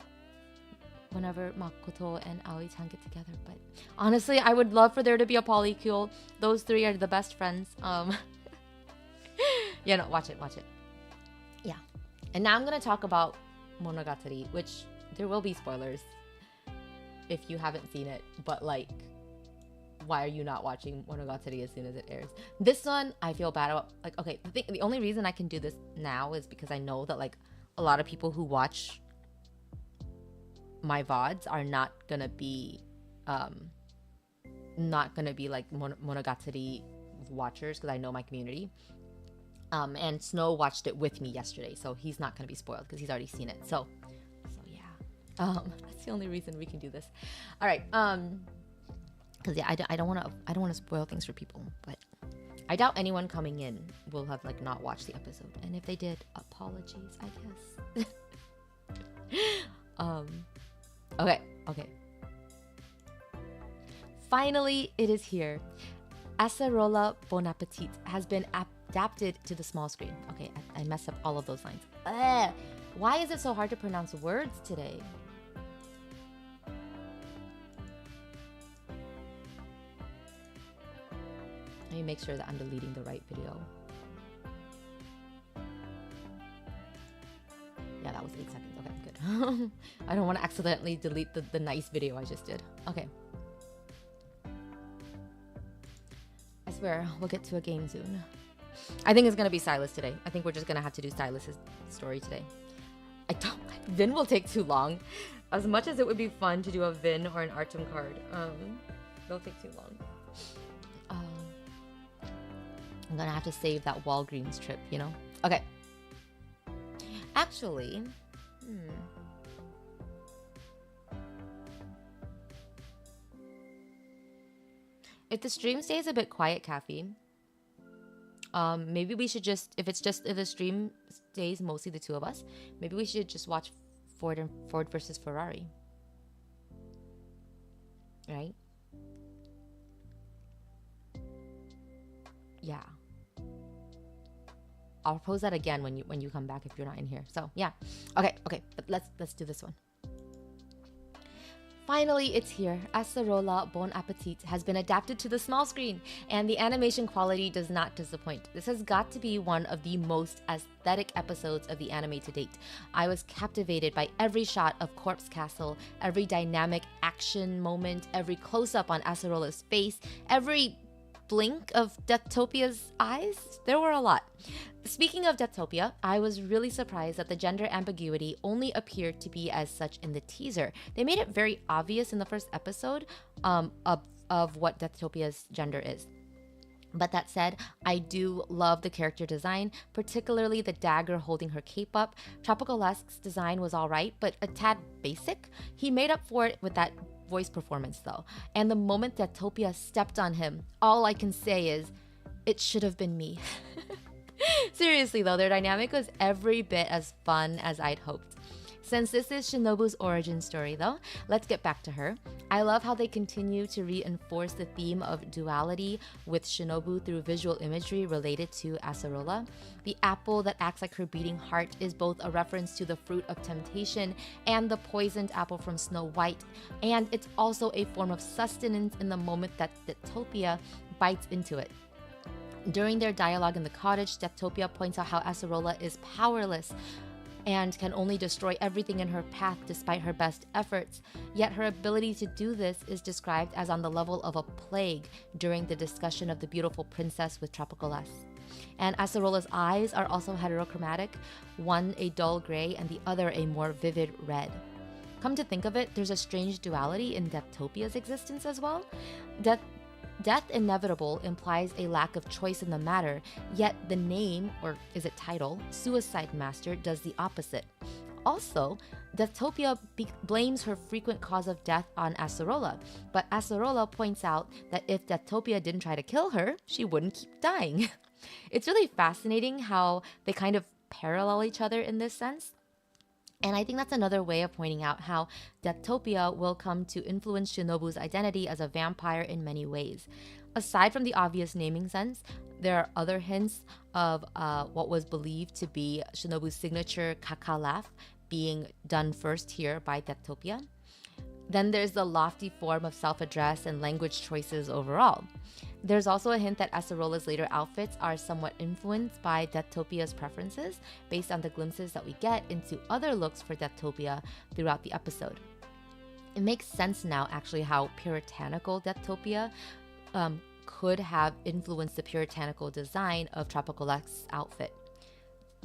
whenever Makoto and Aoi-chan get together. But honestly, I would love for there to be a polycule. Those three are the best friends. Yeah, no, watch it. Yeah. And now I'm gonna talk about Monogatari, which there will be spoilers if you haven't seen it, but like, why are you not watching Monogatari as soon as it airs? This one, I feel bad about. Like, okay, the only reason I can do this now is because I know that like a lot of people who watch my VODs are not gonna be like Monogatari watchers, because I know my community. And Snow watched it with me yesterday, so he's not gonna be spoiled because he's already seen it. So yeah. That's the only reason we can do this. All right. Because yeah, I don't want to spoil things for people, but I doubt anyone coming in will have like not watched the episode, and if they did, apologies, I guess. Okay. Finally, it is here. Acerola Bon Appetit has been adapted to the small screen. Okay, I messed up all of those lines. Why is it so hard to pronounce words today? Let me make sure that I'm deleting the right video. Yeah, that was 8 seconds. Okay, good. I don't want to accidentally delete the nice video I just did. Okay. I swear, we'll get to a game soon. I think it's going to be Sylus today. I think we're just going to have to do Sylus' story today. Vin will take too long. As much as it would be fun to do a Vin or an Artem card, they'll take too long. I'm gonna have to save that Walgreens trip, you know? Okay. Actually, if the stream stays a bit quiet, caffeine, maybe we should just, if the stream stays mostly the two of us, maybe we should just watch Ford versus Ferrari. Right? yeah. I'll post that again when you come back if you're not in here. So yeah. Okay, but let's do this one. Finally, it's here. Acerola Bon Appetit has been adapted to the small screen, and the animation quality does not disappoint. This has got to be one of the most aesthetic episodes of the anime to date. I was captivated by every shot of Corpse Castle, every dynamic action moment, every close-up on Acerola's face, every blink of Deathtopia's eyes. There were a lot. Speaking of Deathopia, I was really surprised that the gender ambiguity only appeared to be as such in the teaser. They made it very obvious in the first episode of what Deathtopia's gender is. But that said, I do love the character design, particularly the dagger holding her cape up. Tropicalesque's design was alright, but a tad basic. He made up for it with that voice performance though. And the moment Deathtopia stepped on him, all I can say is, it should have been me. Seriously though, their dynamic was every bit as fun as I'd hoped. Since this is Shinobu's origin story though, let's get back to her. I love how they continue to reinforce the theme of duality with Shinobu through visual imagery related to Acerola. The apple that acts like her beating heart is both a reference to the fruit of temptation and the poisoned apple from Snow White, and it's also a form of sustenance in the moment that Deathtopia bites into it. During their dialogue in the cottage, Deathtopia points out how Acerola is powerless and can only destroy everything in her path despite her best efforts. Yet her ability to do this is described as on the level of a plague during the discussion of the beautiful princess with Tropicalesque. And Acerola's eyes are also heterochromatic, one a dull gray and the other a more vivid red. Come to think of it, there's a strange duality in Deathtopia's existence as well. Death inevitable implies a lack of choice in the matter, yet the name, or is it title, Suicide Master, does the opposite. Also, Deathtopia blames her frequent cause of death on Acerola, but Acerola points out that if Deathtopia didn't try to kill her, she wouldn't keep dying. It's really fascinating how they kind of parallel each other in this sense. And I think that's another way of pointing out how Deathtopia will come to influence Shinobu's identity as a vampire in many ways. Aside from the obvious naming sense, there are other hints of what was believed to be Shinobu's signature kaka laugh being done first here by Deathtopia. Then there's the lofty form of self-address and language choices overall. There's also a hint that Acerola's later outfits are somewhat influenced by Deathtopia's preferences based on the glimpses that we get into other looks for Deathtopia throughout the episode. It makes sense now actually how puritanical Deathtopia could have influenced the puritanical design of Tropicalesque's outfit.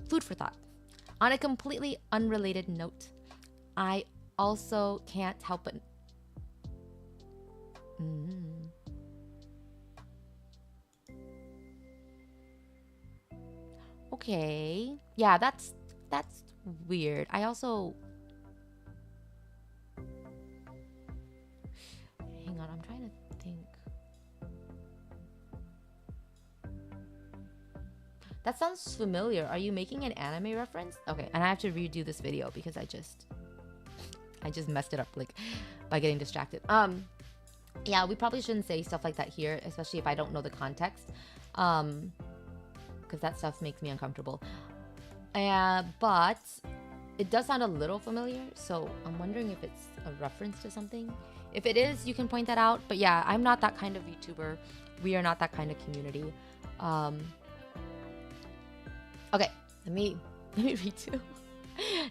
Food for thought. On a completely unrelated note, I also can't help but... Okay. Yeah, that's weird. I also... Hang on, I'm trying to think. That sounds familiar. Are you making an anime reference? Okay, and I have to redo this video because I just messed it up like by getting distracted. Yeah, we probably shouldn't say stuff like that here, especially if I don't know the context. Because that stuff makes me uncomfortable. But it does sound a little familiar, so I'm wondering if it's a reference to something. If it is, you can point that out. But yeah, I'm not that kind of VTuber. We are not that kind of community. Okay, let me redo.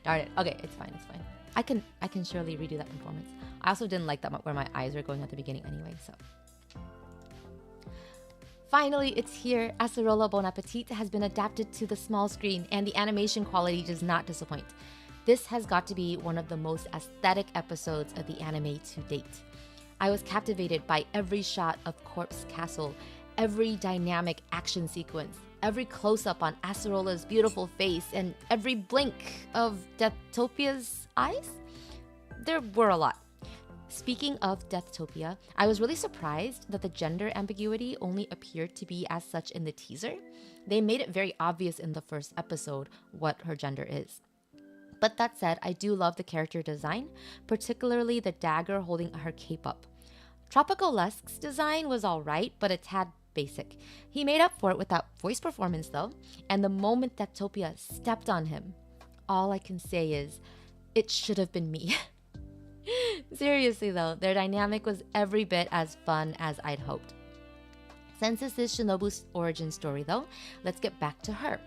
Darn it. Okay, it's fine. I can surely redo that performance. I also didn't like that where my eyes were going at the beginning anyway, so. Finally, it's here. Acerola Bon Appetit has been adapted to the small screen, and the animation quality does not disappoint. This has got to be one of the most aesthetic episodes of the anime to date. I was captivated by every shot of Corpse Castle, every dynamic action sequence, every close-up on Acerola's beautiful face, and every blink of Deathtopia's eyes. There were a lot. Speaking of Deathtopia, I was really surprised that the gender ambiguity only appeared to be as such in the teaser. They made it very obvious in the first episode what her gender is. But that said, I do love the character design, particularly the dagger holding her cape up. Tropicalesque's design was alright, but a tad basic. He made up for it with that voice performance though, and the moment that Topia stepped on him, all I can say is, it should have been me. Seriously though, their dynamic was every bit as fun as I'd hoped. Since this is Shinobu's origin story though, let's get back to her.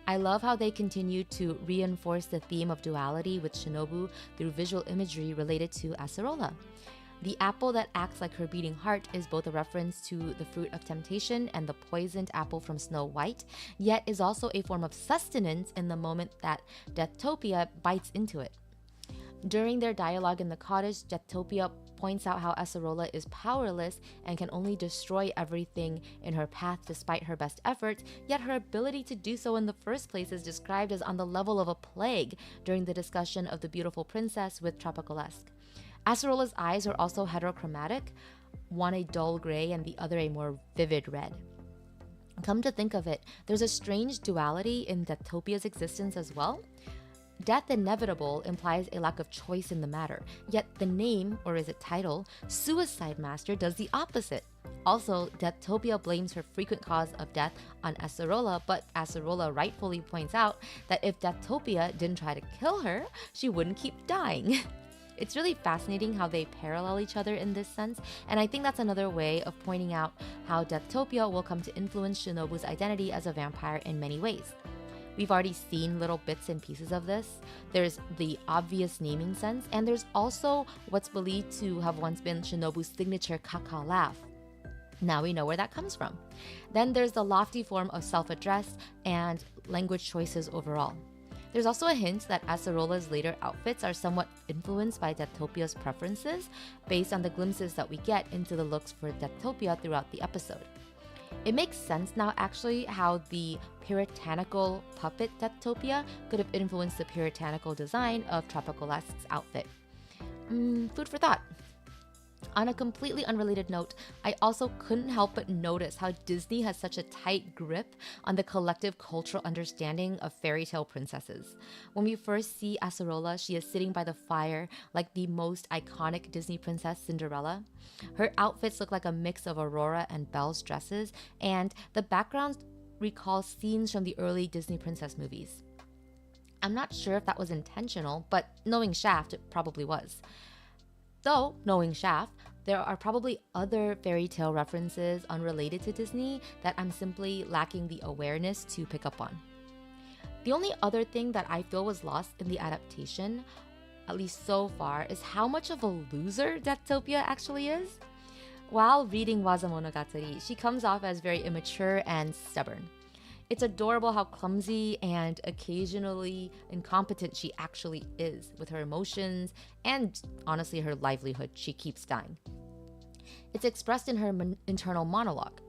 I love how they continue to reinforce the theme of duality with Shinobu through visual imagery related to Acerola. The apple that acts like her beating heart is both a reference to the fruit of temptation and the poisoned apple from Snow White, yet is also a form of sustenance in the moment that Deathtopia bites into it. During their dialogue in the cottage, Deathtopia points out how Acerola is powerless and can only destroy everything in her path despite her best efforts, yet her ability to do so in the first place is described as on the level of a plague during the discussion of the beautiful princess with Tropicalesque. Acerola's eyes are also heterochromatic, one a dull gray and the other a more vivid red. Come to think of it, there's a strange duality in Deathtopia's existence as well. Death inevitable implies a lack of choice in the matter, yet the name, or is it title, Suicide Master does the opposite. Also, Deathtopia blames her frequent cause of death on Acerola, but Acerola rightfully points out that if Deathtopia didn't try to kill her, she wouldn't keep dying. It's really fascinating how they parallel each other in this sense, and I think that's another way of pointing out how Deathtopia will come to influence Shinobu's identity as a vampire in many ways. We've already seen little bits and pieces of this. There's the obvious naming sense, and there's also what's believed to have once been Shinobu's signature kaka laugh. Now we know where that comes from. Then there's the lofty form of self-address and language choices overall. There's also a hint that Acerola's later outfits are somewhat influenced by Deathtopia's preferences based on the glimpses that we get into the looks for Deathtopia throughout the episode. It makes sense now actually how the puritanical puppet Deathtopia could have influenced the puritanical design of Tropicalesque's outfit. Food for thought. On a completely unrelated note, I also couldn't help but notice how Disney has such a tight grip on the collective cultural understanding of fairy tale princesses. When we first see Acerola, she is sitting by the fire like the most iconic Disney princess, Cinderella. Her outfits look like a mix of Aurora and Belle's dresses, and the background recalls scenes from the early Disney princess movies. I'm not sure if that was intentional, but knowing Shaft, it probably was. Though, knowing Shaft, there are probably other fairy tale references unrelated to Disney that I'm simply lacking the awareness to pick up on. The only other thing that I feel was lost in the adaptation, at least so far, is how much of a loser Deathtopia actually is. While reading Waza Monogatari, she comes off as very immature and stubborn. It's adorable how clumsy and occasionally incompetent she actually is with her emotions and, honestly, her livelihood. She keeps dying. It's expressed in her internal monologue.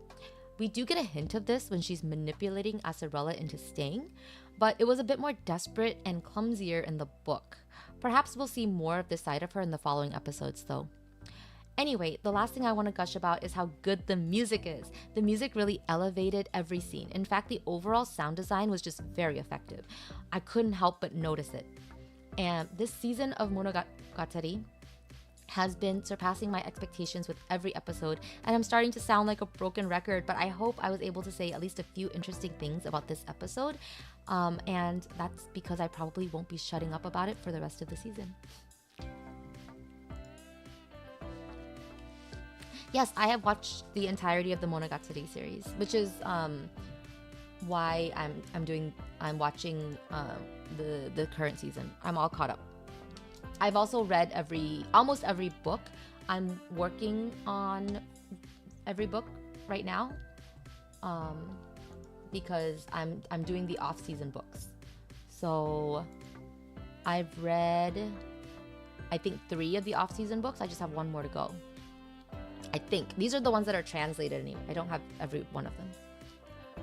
We do get a hint of this when she's manipulating Acerola into staying, but it was a bit more desperate and clumsier in the book. Perhaps we'll see more of this side of her in the following episodes, though. Anyway, the last thing I want to gush about is how good the music is. The music really elevated every scene. In fact, the overall sound design was just very effective. I couldn't help but notice it. And this season of Monogatari has been surpassing my expectations with every episode, and I'm starting to sound like a broken record, but I hope I was able to say at least a few interesting things about this episode, and that's because I probably won't be shutting up about it for the rest of the season. Yes, I have watched the entirety of the Monogatari series, which is why I'm watching the current season. I'm all caught up. I've also read almost every book. I'm working on every book right now, because I'm doing the off-season books. So I've read, I think, 3 of the off-season books. I just have 1 more to go. I think. These are the ones that are translated anyway. I don't have every one of them.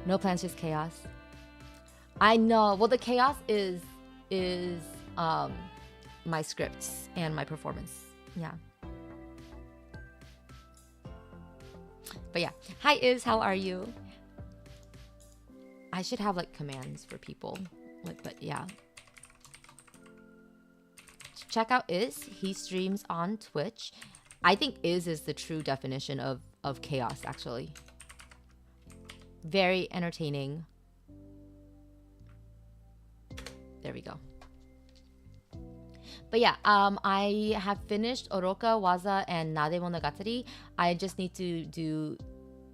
No plans, just chaos. I know. Well, the chaos is my scripts and my performance. Yeah. But yeah. Hi, Iz. How are you? I should have like commands for people. But yeah. Check out Iz. He streams on Twitch. I think is the true definition of chaos, actually. Very entertaining. There we go. But yeah, I have finished Oroka, Waza, and Nade Monogatari. I just need to do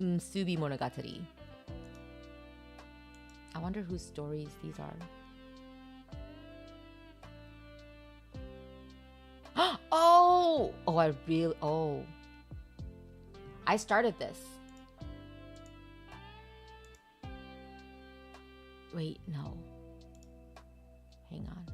Subi Monogatari. I wonder whose stories these are. Oh! Oh, I started this. Wait, no. Hang on.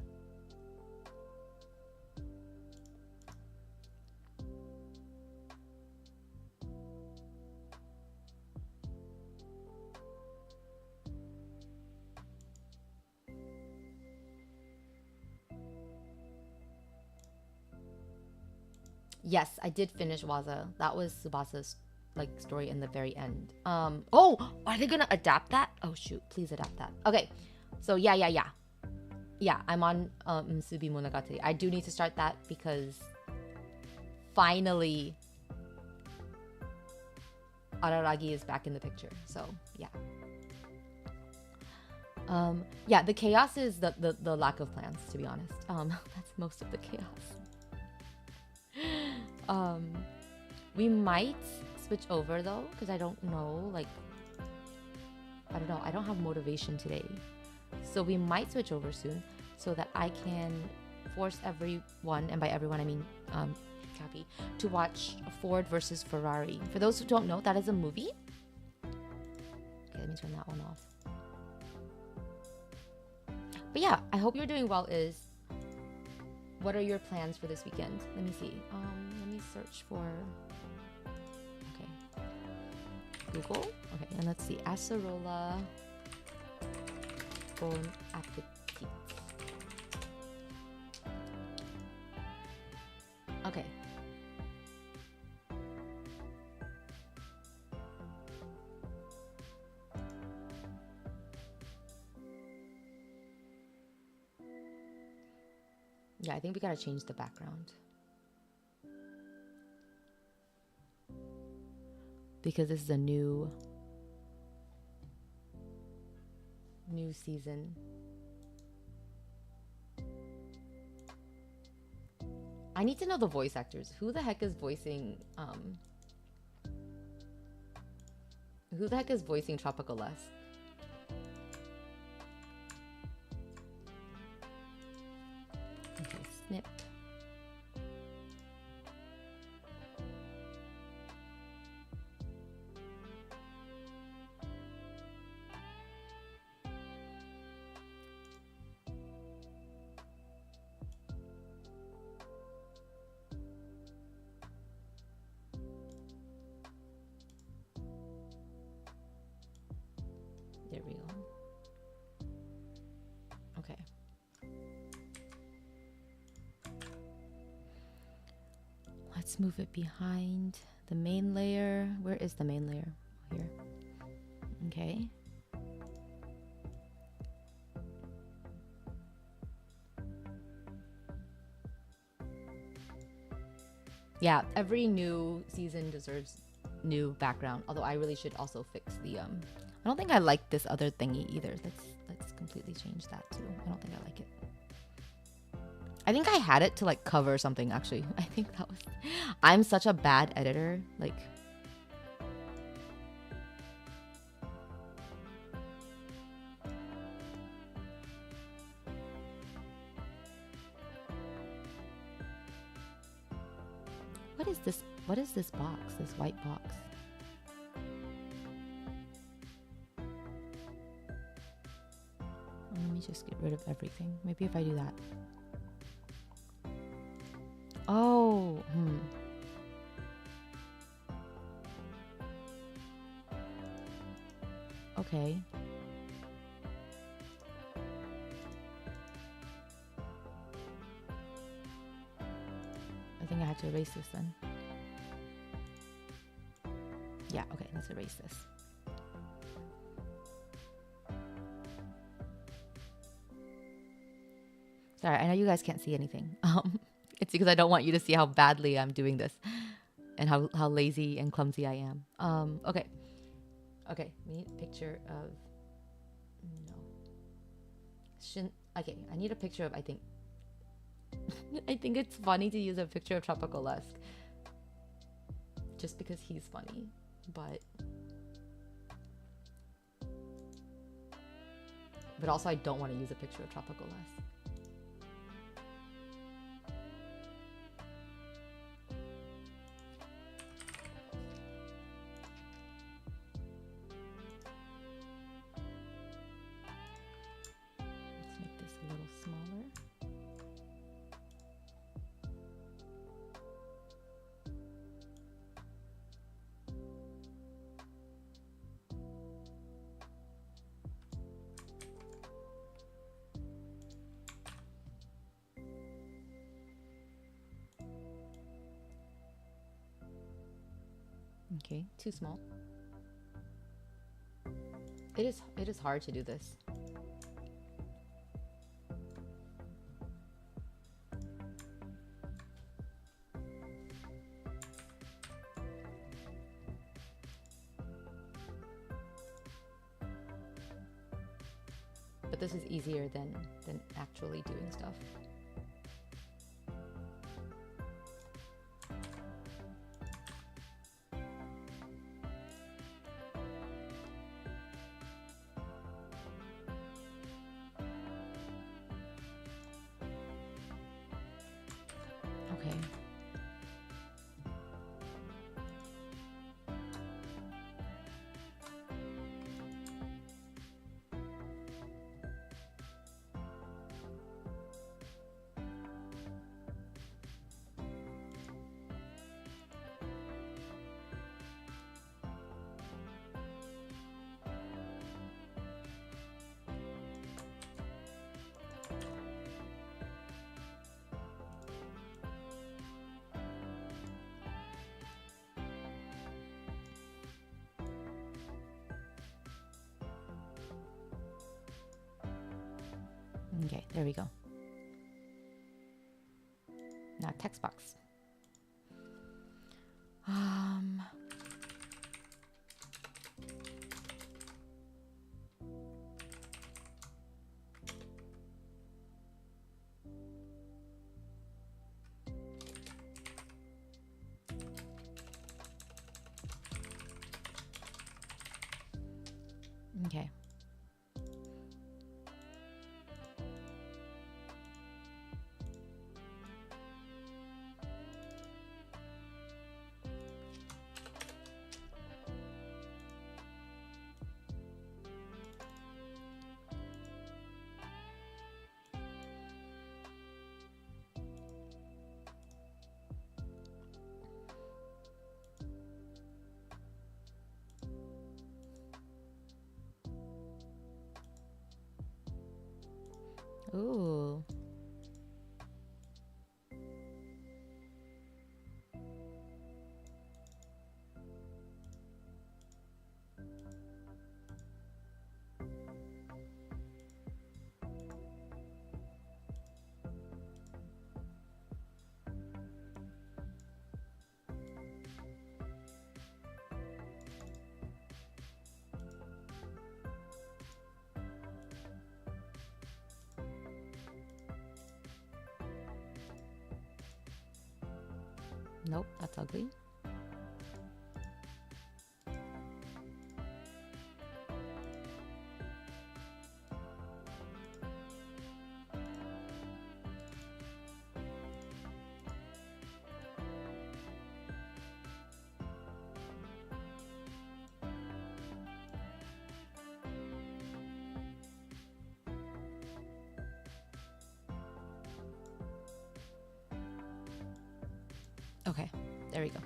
Yes, I did finish Waza. That was Tsubasa's like story in the very end. Oh, are they gonna adapt that? Oh shoot, please adapt that. Okay, so yeah. Yeah, I'm on Musubi Monogatari. I do need to start that because finally Araragi is back in the picture. So yeah. Yeah, the chaos is the lack of plans, to be honest. That's most of the chaos. We might switch over though, because I don't know, like, I don't know, I don't have motivation today. So we might switch over soon so that I can force everyone, and by everyone I mean Cappy, to watch Ford versus Ferrari. For those who don't know, that is a movie. Okay, let me turn that one off. But yeah, I hope you're doing well. What are your plans for this weekend? Let me see. Let me search for... Okay. Google? Okay, and let's see. Acerola Bon Appetit. Okay. Yeah, I think we gotta change the background. Because this is a new season. I need to know the voice actors. Who the heck is voicing Tropical Les? Okay, snip. There we go. Okay. Let's move it behind the main layer. Where is the main layer? Here. Okay. Yeah, every new season deserves new background. Although I really should also fix the I don't think I like this other thingy either. Let's completely change that too. I don't think I like it. I think I had it to like cover something actually. I think that was... I'm such a bad editor. Like... What is this? What is this box? This white box? Let me just get rid of everything. Maybe if I do that. Oh, Okay. I think I have to erase this then. Yeah, okay, let's erase this. Sorry, I know you guys can't see anything. It's because I don't want you to see how badly I'm doing this and how lazy and clumsy I am. Okay. Okay, we need a picture of... No. Okay, I need a picture of, I think... I think it's funny to use a picture of Tropical Lusk. Just because he's funny. But also I don't want to use a picture of Tropical Lusk. Let's make this a little smaller. Okay, too small. It is hard to do this. But this is easier than actually doing stuff. Okay. Okay, there we go. Now text box. Okay. Ooh. Nope, that's ugly. Okay, there we go.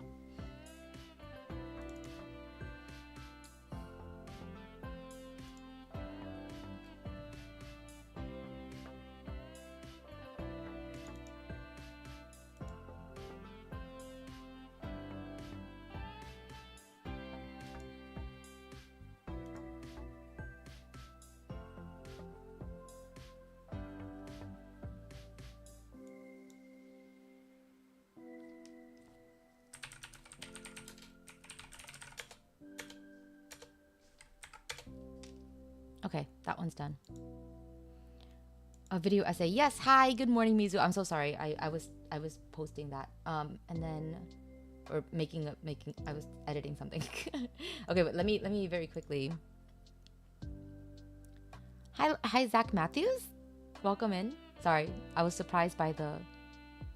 Okay, that one's done. A video essay. Yes, hi, good morning, Mizu. I'm so sorry. I was posting that. And then or making I was editing something. Okay, but let me very quickly. Hi Zach Matthews. Welcome in. Sorry, I was surprised by the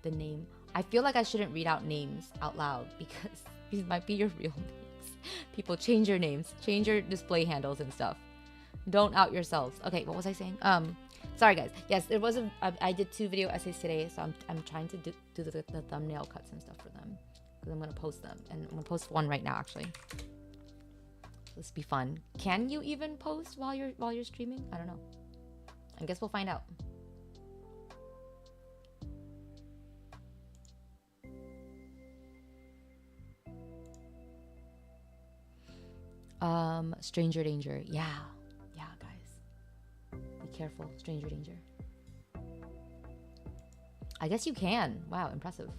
name. I feel like I shouldn't read out names out loud because these might be your real names. People, change your names, change your display handles and stuff. Don't out yourselves. Okay, what was I saying? Sorry guys. Yes, it was I did 2 video essays today, so I'm trying to do the thumbnail cuts and stuff for them because I'm gonna post them, and I'm gonna post one right now actually. This will be fun. Can you even post while you're streaming? I don't know. I guess we'll find out. Stranger danger. Yeah, guys. Be careful. Stranger danger. I guess you can. Wow, impressive.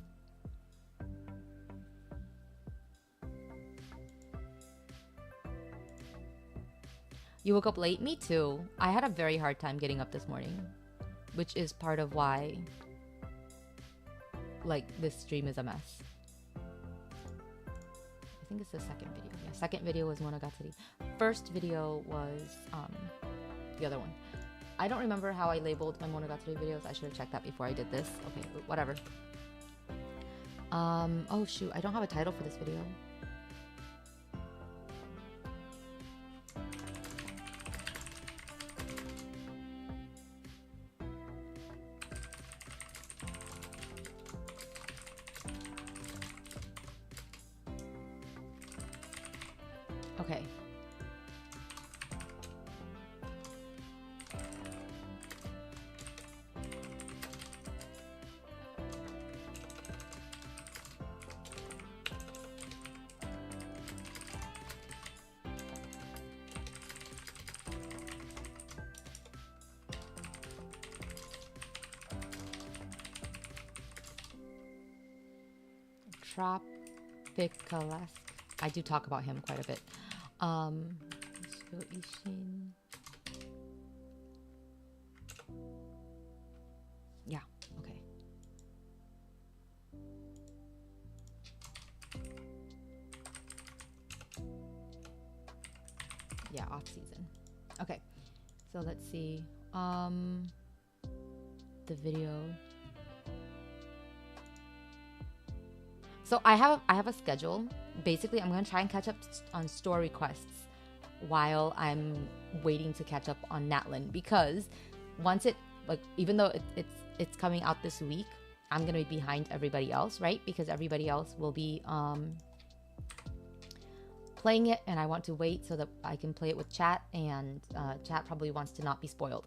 You woke up late? Me too. I had a very hard time getting up this morning, which is part of why, like, this stream is a mess. I think it's the second video. Yeah, second video was Monogatari. First video was the other one. I don't remember how I labeled my Monogatari videos. I should have checked that before I did this. Okay, whatever. Oh shoot, I don't have a title for this video. Okay. Tropicalesque. I do talk about him quite a bit. Yeah, okay. Yeah, off season. Okay. So let's see. The video. So I have a schedule. Basically, I'm gonna try and catch up on store requests while I'm waiting to catch up on Natlin, because once it, like, even though it's coming out this week, I'm gonna be behind everybody else, right? Because everybody else will be playing it, and I want to wait so that I can play it with chat, and chat probably wants to not be spoiled.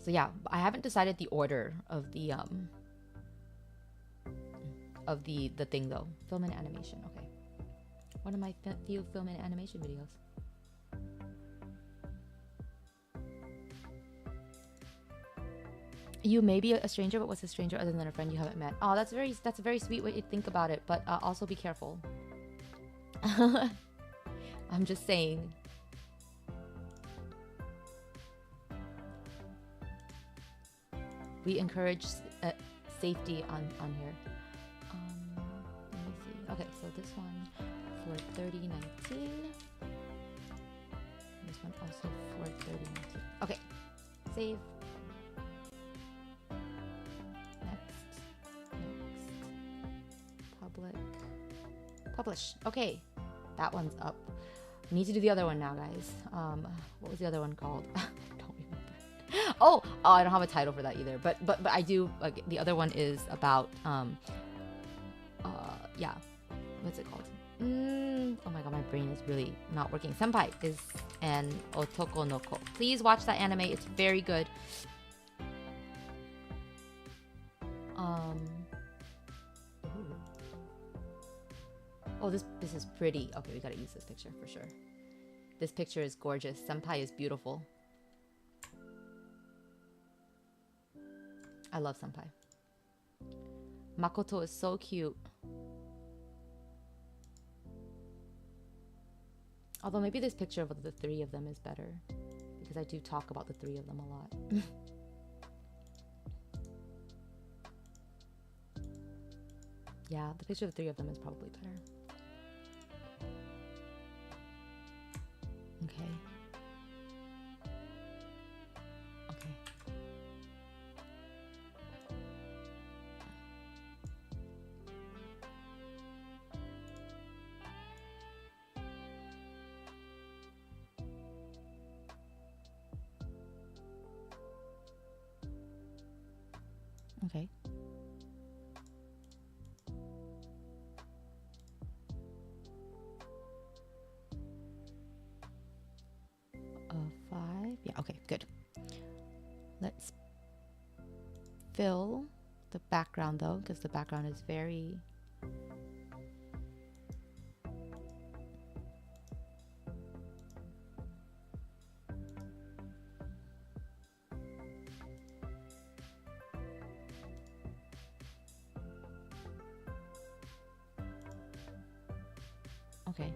So yeah, I haven't decided the order of the thing though. Film and animation. Okay. One of my few film and animation videos. You may be a stranger, but what's a stranger other than a friend you haven't met? Oh, that's a very sweet way to think about it, but also be careful. I'm just saying. We encourage safety on here. Let me see. Okay, so this one for 3019. This one also for 3019. Okay, save. Next. Public. Publish. Okay, that one's up. We need to do the other one now, guys. What was the other one called? Oh, I don't have a title for that either. But I do, like, the other one is about yeah. What's it called? Oh my god, my brain is really not working. Senpai is an otoko no ko. Please watch that anime. It's very good. Oh, this is pretty. Okay, we gotta use this picture for sure. This picture is gorgeous. Senpai is beautiful. I love Senpai. Makoto is so cute. Although maybe this picture of the three of them is better, because I do talk about the three of them a lot. Yeah, the picture of the three of them is probably better. Okay. Okay. Okay. Five. Yeah, okay, good. Let's fill the background though, because the background is very... Okay.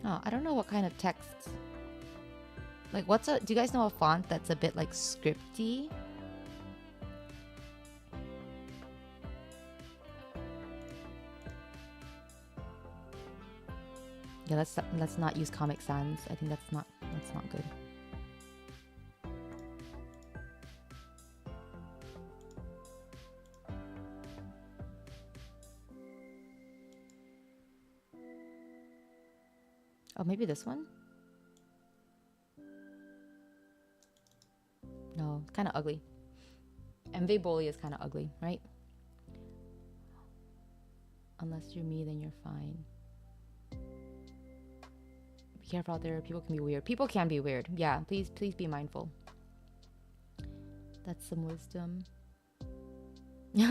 Oh, I don't know what kind of text. Like, do you guys know a font that's a bit like scripty? Yeah, let's not use Comic Sans. I think that's not good. Oh, maybe this one? No, it's kind of ugly. MV Bully is kind of ugly, right? Unless you're me, then you're fine. Be careful out there. People can be weird. People can be weird. Yeah, please be mindful. That's some wisdom. Do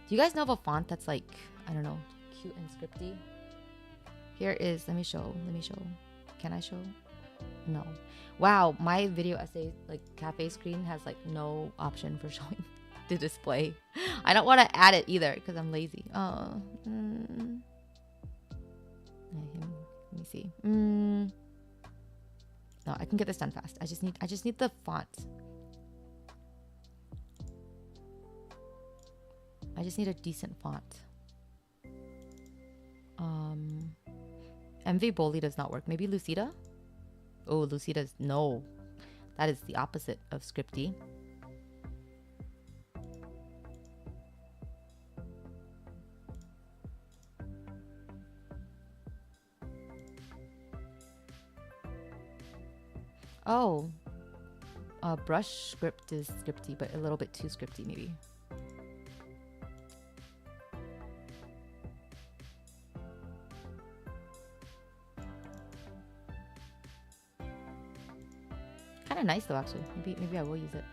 you guys know of a font that's like, I don't know, cute and scripty? Here is, let me show. Can I show? No. Wow, my video essay, like cafe screen has like no option for showing the display. I don't want to add it either because I'm lazy. Oh. Let me see. No, I can get this done fast. I just need the font. I just need a decent font. MV Bully does not work. Maybe Lucida? Oh, Lucida's... No. That is the opposite of scripty. Oh. Brush script is scripty, but a little bit too scripty, maybe. Kind of nice though, actually. Maybe I will use it.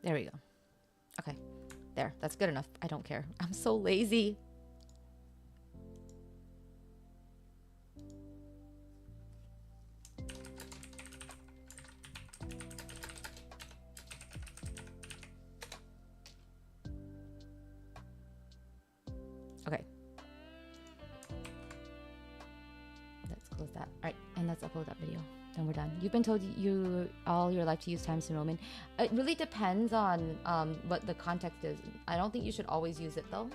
There we go. Okay. There. That's good enough. I don't care. I'm so lazy. Okay. Let's close that. All right, and let's upload that video. Then we're done. You've been told you all your life to use times New Roman. It really depends on what the context is. I don't think you should always use it though,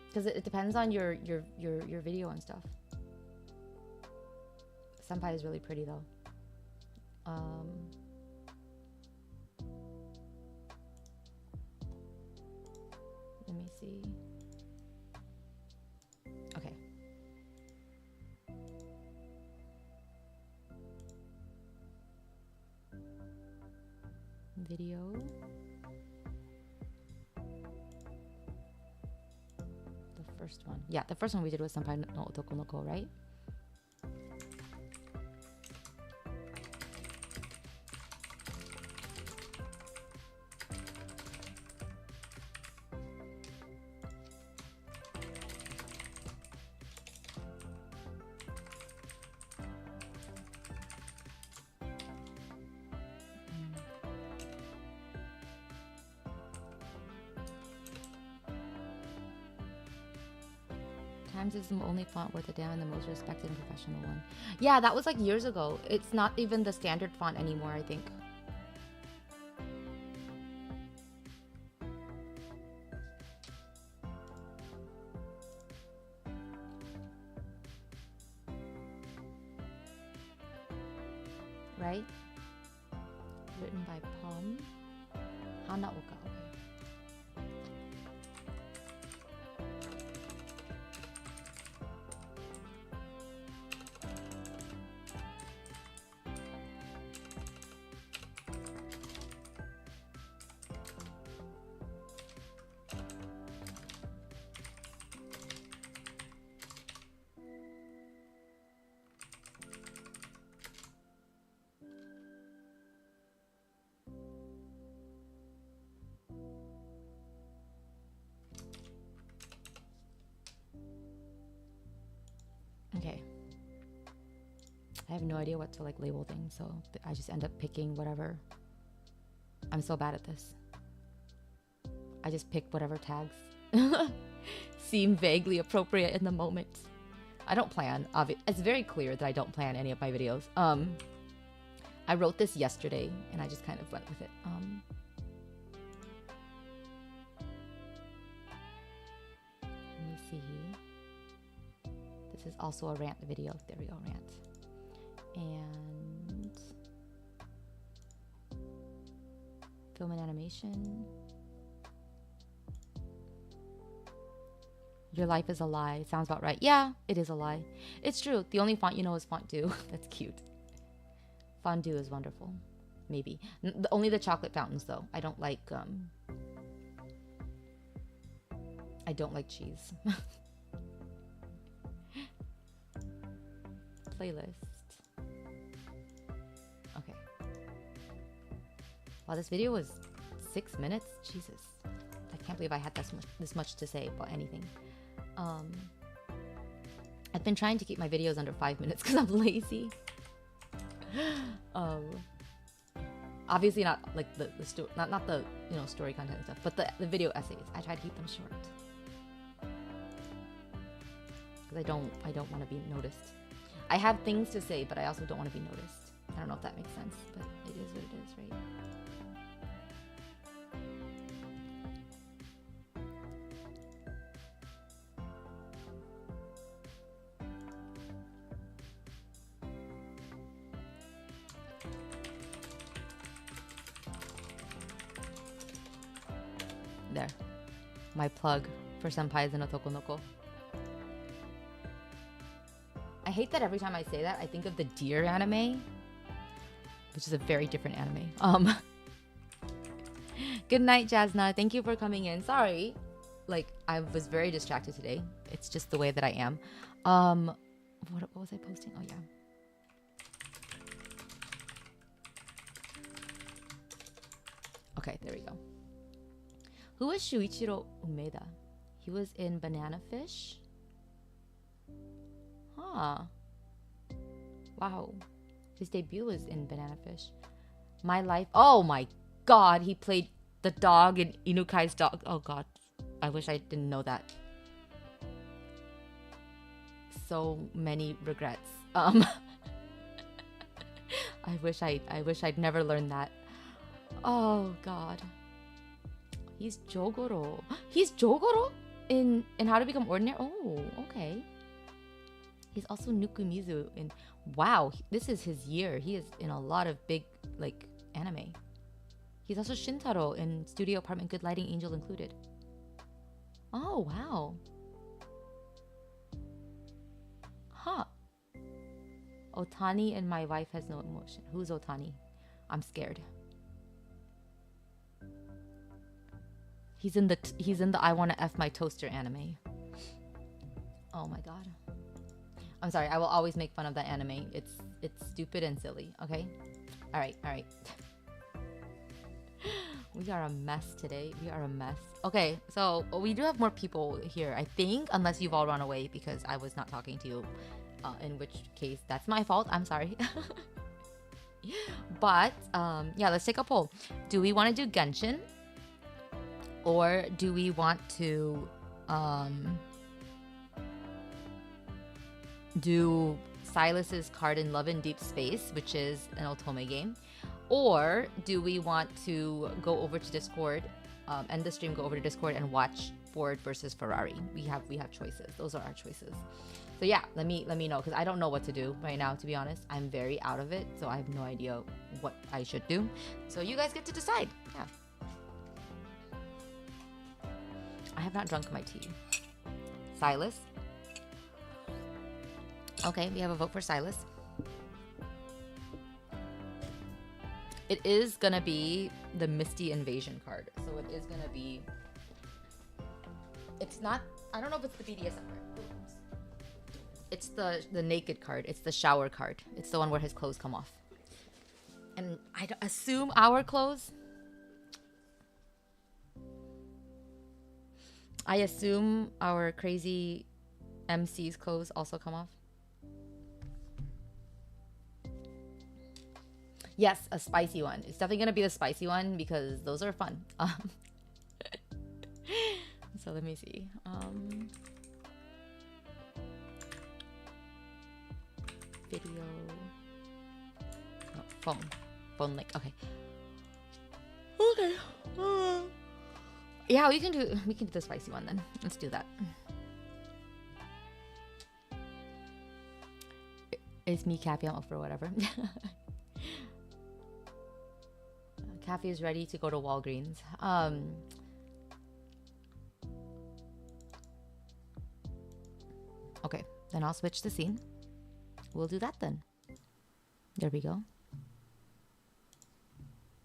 because it depends on your video and stuff. Senpai is really pretty though. Let me see. Okay. Video. The first one. Yeah, the first one we did was Senpai no Otoko no Ko, right? Times is the only font worth a damn and the most respected and professional one. Yeah, that was like years ago. It's not even the standard font anymore, I think. Right? Written by Pom Hanaoka. Okay. I have no idea what to like label things, so I just end up picking whatever. I'm so bad at this. I just pick whatever tags seem vaguely appropriate in the moment. I don't plan. It's very clear that I don't plan any of my videos. I wrote this yesterday and I just kind of went with it. Let me see. This is also a rant video. There we go, rant. And film and animation. Your life is a lie. Sounds about right. Yeah, it is a lie. It's true. The only font you know is Fondue. That's cute. Fondue is wonderful. Maybe. Only the chocolate fountains, though. I don't like cheese. Playlist. Okay. Wow, this video was 6 minutes. Jesus. I can't believe I had this much to say about anything. I've been trying to keep my videos under 5 minutes because I'm lazy. Obviously not like the story, not the story content and stuff, but the video essays. I try to keep them short because I don't want to be noticed. I have things to say, but I also don't want to be noticed. I don't know if that makes sense, but it is what it is, right? There. My plug for Senpais and Otoko no Ko. I hate that every time I say that, I think of the Deer anime, which is a very different anime. Good night, Jasna. Thank you for coming in. Sorry. Like, I was very distracted today. It's just the way that I am. What was I posting? Oh, yeah. Okay, there we go. Who was Shuichiro Umeda? He was in Banana Fish. Huh. Wow. His debut was in Banana Fish. My Life. Oh my god, he played the dog in Inukai's Dog. Oh god. I wish I didn't know that. So many regrets. I wish I'd never learned that. Oh god. He's Jogoro. He's Jogoro in How to Become Ordinary. Oh, okay. He's also Nukumizu in. Wow, this is his year. He is in a lot of big like anime. He's also Shintaro in Studio Apartment, Good Lighting, Angel Included. Oh wow. Huh. Otani and My Wife Has No Emotion. Who's Otani? I'm scared. He's in the I Wanna F My Toaster anime. Oh my god. I'm sorry, I will always make fun of that anime. It's stupid and silly, okay? Alright. We are a mess today. We are a mess. Okay, so we do have more people here, I think, unless you've all run away because I was not talking to you. In which case, that's my fault. I'm sorry. But, yeah, let's take a poll. Do we want to do Genshin? Or do we want to do Sylus's card in Love in Deep Space, which is an Otome game? Or do we want to go over to Discord, end the stream, go over to Discord and watch Ford versus Ferrari? We have choices. Those are our choices. So yeah, let me know, because I don't know what to do right now, to be honest. I'm very out of it, so I have no idea what I should do. So you guys get to decide. Yeah. I have not drunk my tea. Sylus. Okay, we have a vote for Sylus. It is gonna be the Misty Invasion card. So it is gonna be... It's not... I don't know if it's the BDSM card. It's the naked card. It's the shower card. It's the one where his clothes come off. And I assume our clothes... I assume our crazy MC's clothes also come off. Yes, a spicy one. It's definitely gonna be the spicy one because those are fun. So let me see. Video. No, phone link. Okay. Okay. Yeah, we can do the spicy one then. Let's do that. It's me, Cappy. I'm up for whatever. Cappy is ready to go to Walgreens. Okay, then I'll switch the scene. We'll do that then. There we go.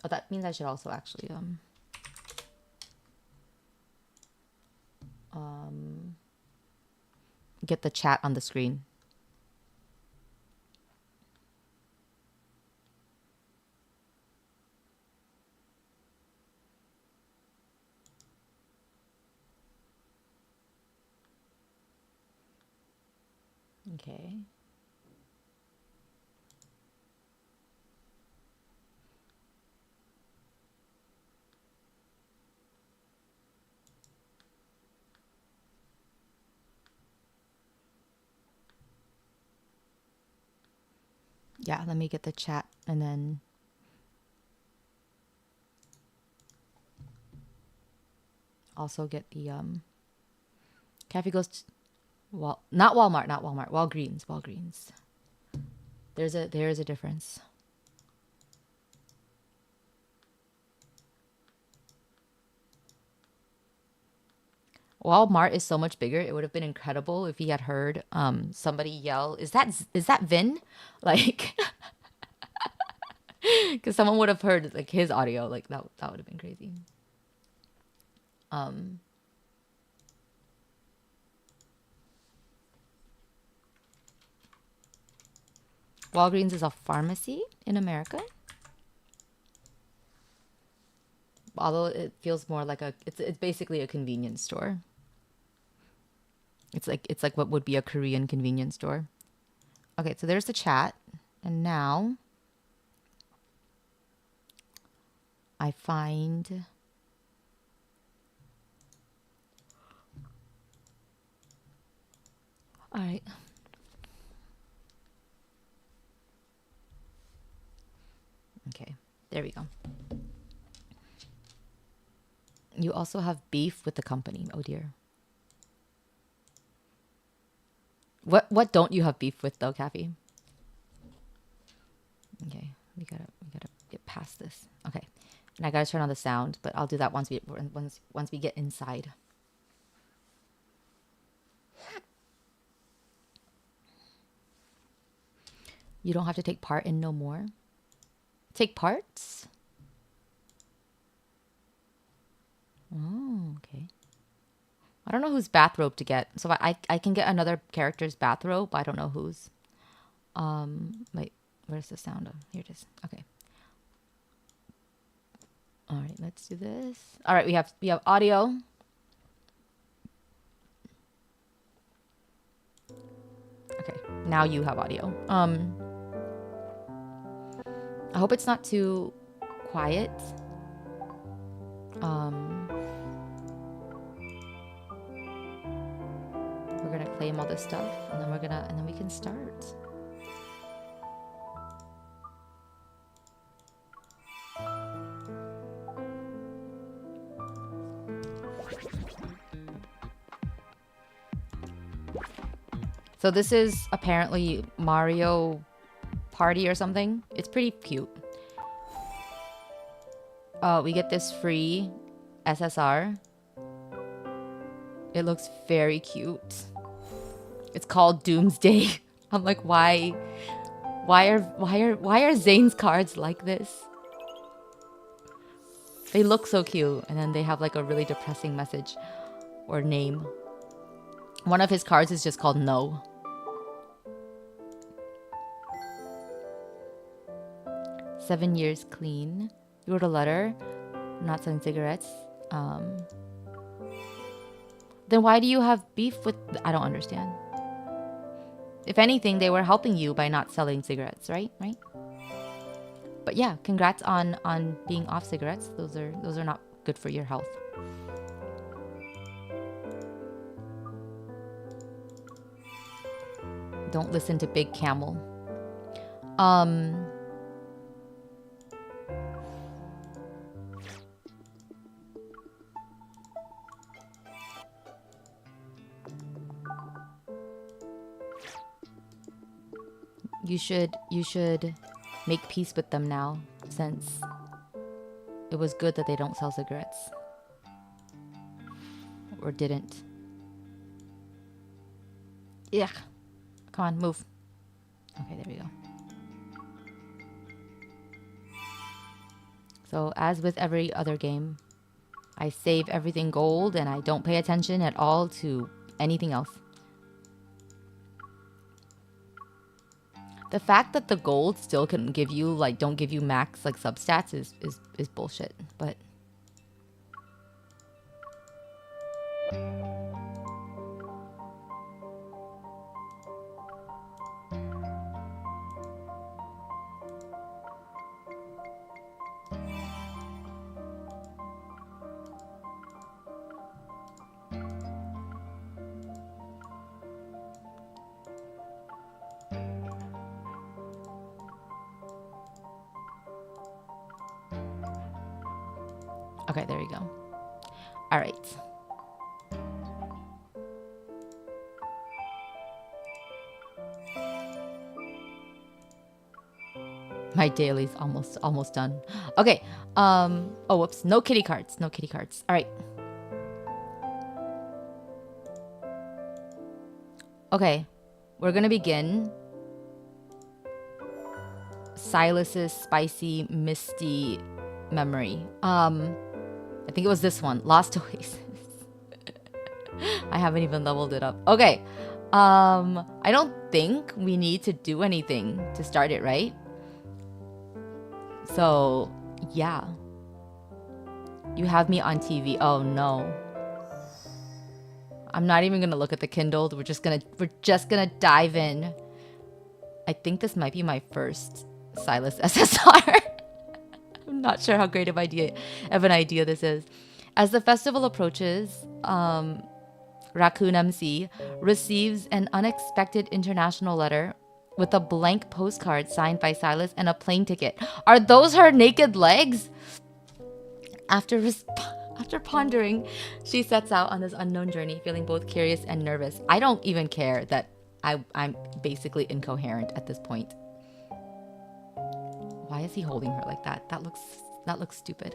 Oh, that means I should also actually get the chat on the screen. Okay. Yeah, let me get the chat and then also get the Cafe goes to, well, not Walmart, Walgreens. There is a difference. Walmart is so much bigger. It would have been incredible if he had heard somebody yell, "Is that Vin?" Like, because someone would have heard like his audio. Like that would have been crazy. Walgreens is a pharmacy in America. Although it feels more like it's basically a convenience store. It's like what would be a Korean convenience store. Okay, so there's the chat, and now I find. All right. Okay, there we go. You also have beef with the company. Oh dear. What don't you have beef with though, Kathy? Okay, we gotta get past this. Okay, and I gotta turn on the sound, but I'll do that once we get inside. You don't have to take part in no more. Take parts? Oh, okay. I don't know whose bathrobe to get. So I can get another character's bathrobe, but I don't know whose. Wait, where's the sound? Here it is. Okay. All right, let's do this. All right, we have audio. Okay, now you have audio. I hope it's not too quiet. We're gonna claim all this stuff, and then we can start. So this is apparently Mario Party or something. It's pretty cute. We get this free SSR. It looks very cute. It's called Doomsday. I'm like, why are Zane's cards like this? They look so cute, and then they have like a really depressing message or name. One of his cards is just called No. "7 years clean. You wrote a letter. I'm not selling cigarettes. Then why do you have beef with... I don't understand. If anything, they were helping you by not selling cigarettes, right? Right? But yeah, congrats on being off cigarettes. Those are not good for your health. Don't listen to Big Camel. You should make peace with them now, since it was good that they don't sell cigarettes. Or didn't. Yeah. Come on, move. Okay, there we go. So, as with every other game, I save everything gold and I don't pay attention at all to anything else. The fact that the gold still can give you, like, don't give you max, like, substats is bullshit, but... Okay, there we go. All right. My daily's almost done. Okay. Oh, whoops. No kitty cards. No kitty cards. All right. Okay. We're gonna begin Sylus's spicy misty memory. I think it was this one, Lost Oasis. I haven't even leveled it up. Okay. I don't think we need to do anything to start it, right? So, yeah. You have me on TV. Oh no. I'm not even gonna look at the Kindle. We're just gonna dive in. I think this might be my first Sylus SSR. I'm not sure how great of an idea this is. As the festival approaches, Raccoon MC receives an unexpected international letter with a blank postcard signed by Sylus and a plane ticket. Are those her naked legs? After pondering, she sets out on this unknown journey, feeling both curious and nervous. I don't even care that I'm basically incoherent at this point. Why is he holding her like that? That looks stupid.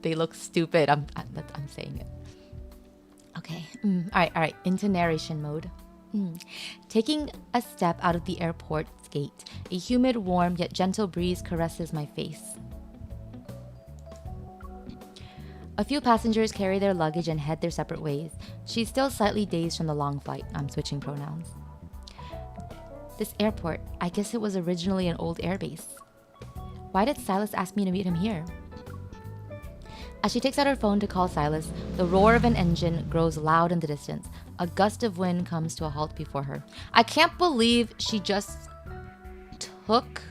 They look stupid. I'm saying it. Okay. All right. Into narration mode. Taking a step out of the airport's gate, a humid, warm, yet gentle breeze caresses my face. A few passengers carry their luggage and head their separate ways. She's still slightly dazed from the long flight. I'm switching pronouns. This airport, I guess it was originally an old airbase. Why did Sylus ask me to meet him here? As she takes out her phone to call Sylus, the roar of an engine grows loud in the distance. A gust of wind comes to a halt before her. I can't believe she just took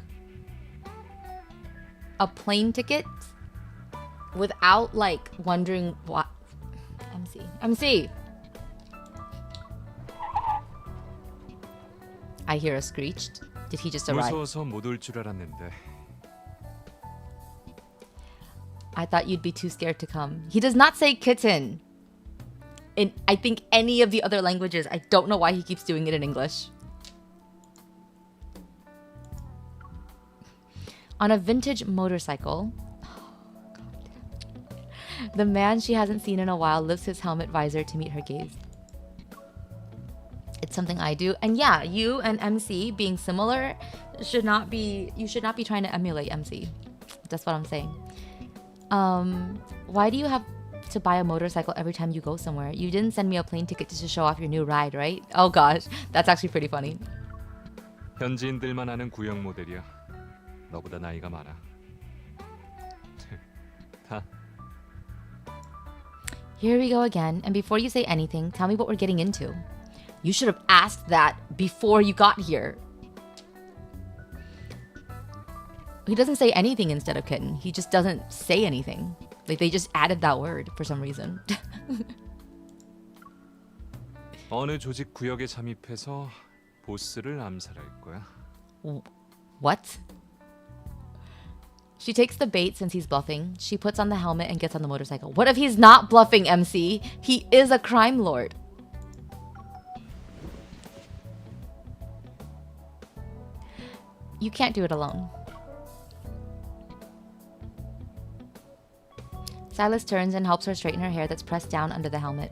a plane ticket without like wondering what. MC. I hear a screeched. Did he just arrive? 무서워서 못 올 줄 알았는데. I thought you'd be too scared to come. He does not say kitten in, I think, any of the other languages. I don't know why he keeps doing it in English. On a vintage motorcycle, the man she hasn't seen in a while lifts his helmet visor to meet her gaze. It's something I do. And yeah, you and MC being similar you should not be trying to emulate MC. That's what I'm saying. Why do you have to buy a motorcycle every time you go somewhere? You didn't send me a plane ticket just to show off your new ride, right? Oh gosh, that's actually pretty funny. 현지인들만 아는 구형 모델이야. 너보다 나이가 많아. Here we go again. And before you say anything, tell me what we're getting into. You should have asked that before you got here. He doesn't say anything instead of kitten. He just doesn't say anything. Like they just added that word for some reason. 어느 조직 구역에 잠입해서 보스를 암살할 거야. What? She takes the bait since he's bluffing. She puts on the helmet and gets on the motorcycle. What if he's not bluffing, MC? He is a crime lord. You can't do it alone. Sylus turns and helps her straighten her hair that's pressed down under the helmet.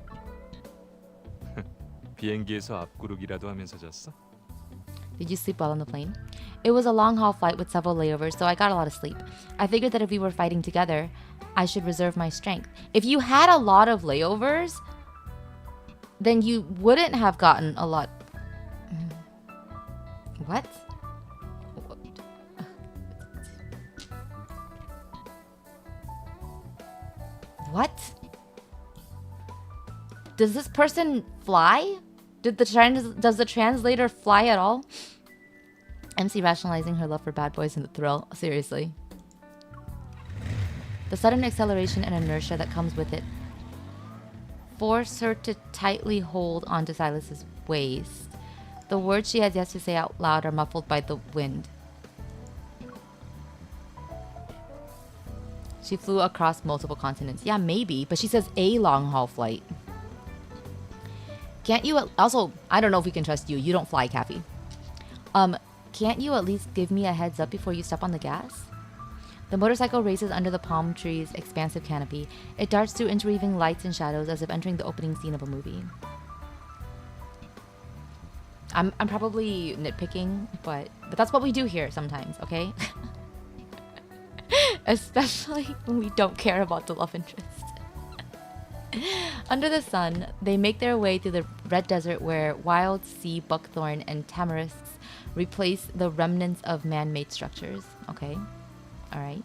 비행기에서 앞구르기라도 하면서 잤어? Did you sleep well on the plane? It was a long-haul flight with several layovers, so I got a lot of sleep. I figured that if we were fighting together, I should reserve my strength. If you had a lot of layovers, then you wouldn't have gotten a lot... What? What? Does this person fly? Does the translator fly at all? MC rationalizing her love for bad boys and the thrill. Seriously. The sudden acceleration and inertia that comes with it force her to tightly hold onto Sylus's waist. The words she has yet to say out loud are muffled by the wind. She flew across multiple continents. Yeah, maybe, but she says a long-haul flight. Can't you... Also, I don't know if we can trust you. You don't fly, Kathy. Can't you at least give me a heads up before you step on the gas? The motorcycle races under the palm tree's expansive canopy. It darts through interweaving lights and shadows as if entering the opening scene of a movie. I'm probably nitpicking, but that's what we do here sometimes, okay? Especially when we don't care about the love interest. Under the sun, they make their way through the red desert where wild sea buckthorn and tamarisks replace the remnants of man-made structures. Okay. All right.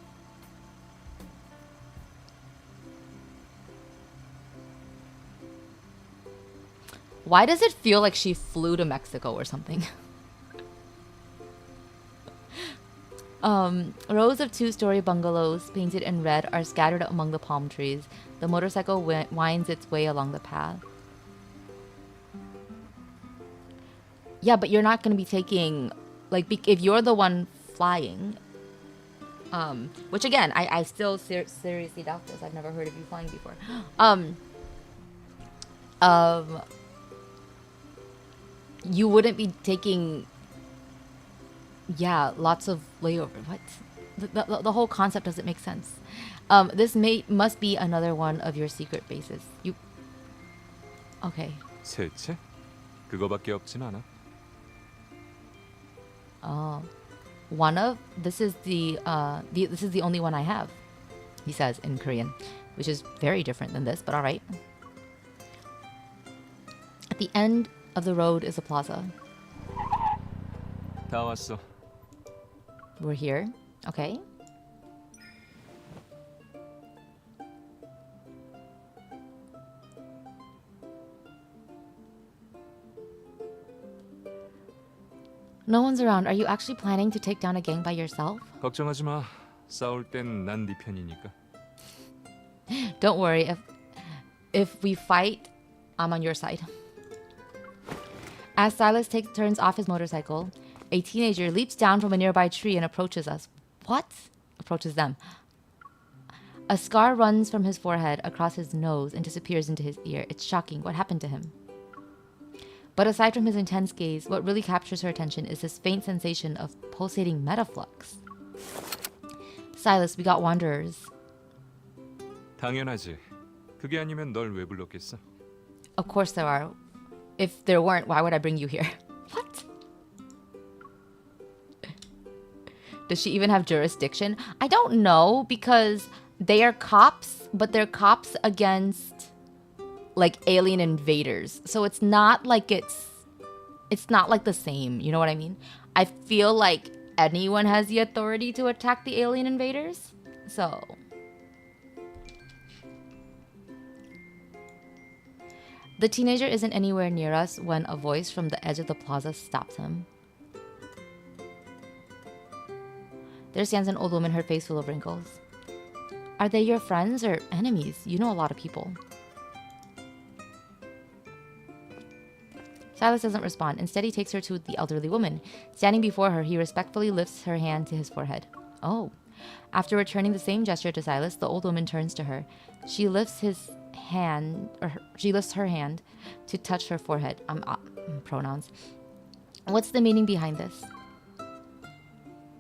Why does it feel like she flew to Mexico or something? Rows of two-story bungalows painted in red are scattered among the palm trees. The motorcycle winds its way along the path. Yeah, but you're not going to be taking... Like, if you're the one flying... which, again, I still seriously doubt this. I've never heard of you flying before. You wouldn't be taking... Yeah, lots of layover. What? The whole concept doesn't make sense. This must be another one of your secret bases. You... Okay. 셋째? 그거밖에 없진 않아. One of... This is the only one I have. He says in Korean. Which is very different than this, but alright. At the end of the road is a plaza. 다 왔어. We're here. Okay. No one's around. Are you actually planning to take down a gang by yourself? 걱정하지 마. 싸울 땐 난 네 편이니까. Don't worry. If we fight, I'm on your side. As Sylus turns off his motorcycle, a teenager leaps down from a nearby tree and approaches us. What? Approaches them. A scar runs from his forehead across his nose and disappears into his ear. It's shocking. What happened to him? But aside from his intense gaze, what really captures her attention is this faint sensation of pulsating metaflux. Sylus, we got wanderers. 당연하지. 그게 아니면 널 왜 불렀겠어? Of course there are. If there weren't, why would I bring you here? What? Does she even have jurisdiction? I don't know, because they are cops, but they're cops against like alien invaders. So it's not like it's not like the same, you know what I mean? I feel like anyone has the authority to attack the alien invaders. So the teenager isn't anywhere near us when a voice from the edge of the plaza stops him. There stands an old woman, her face full of wrinkles. Are they your friends or enemies? You know a lot of people. Sylus doesn't respond. Instead, he takes her to the elderly woman. Standing before her, he respectfully lifts her hand to his forehead. Oh. After returning the same gesture to Sylus, the old woman turns to her. She lifts her hand to touch her forehead. Pronouns. What's the meaning behind this?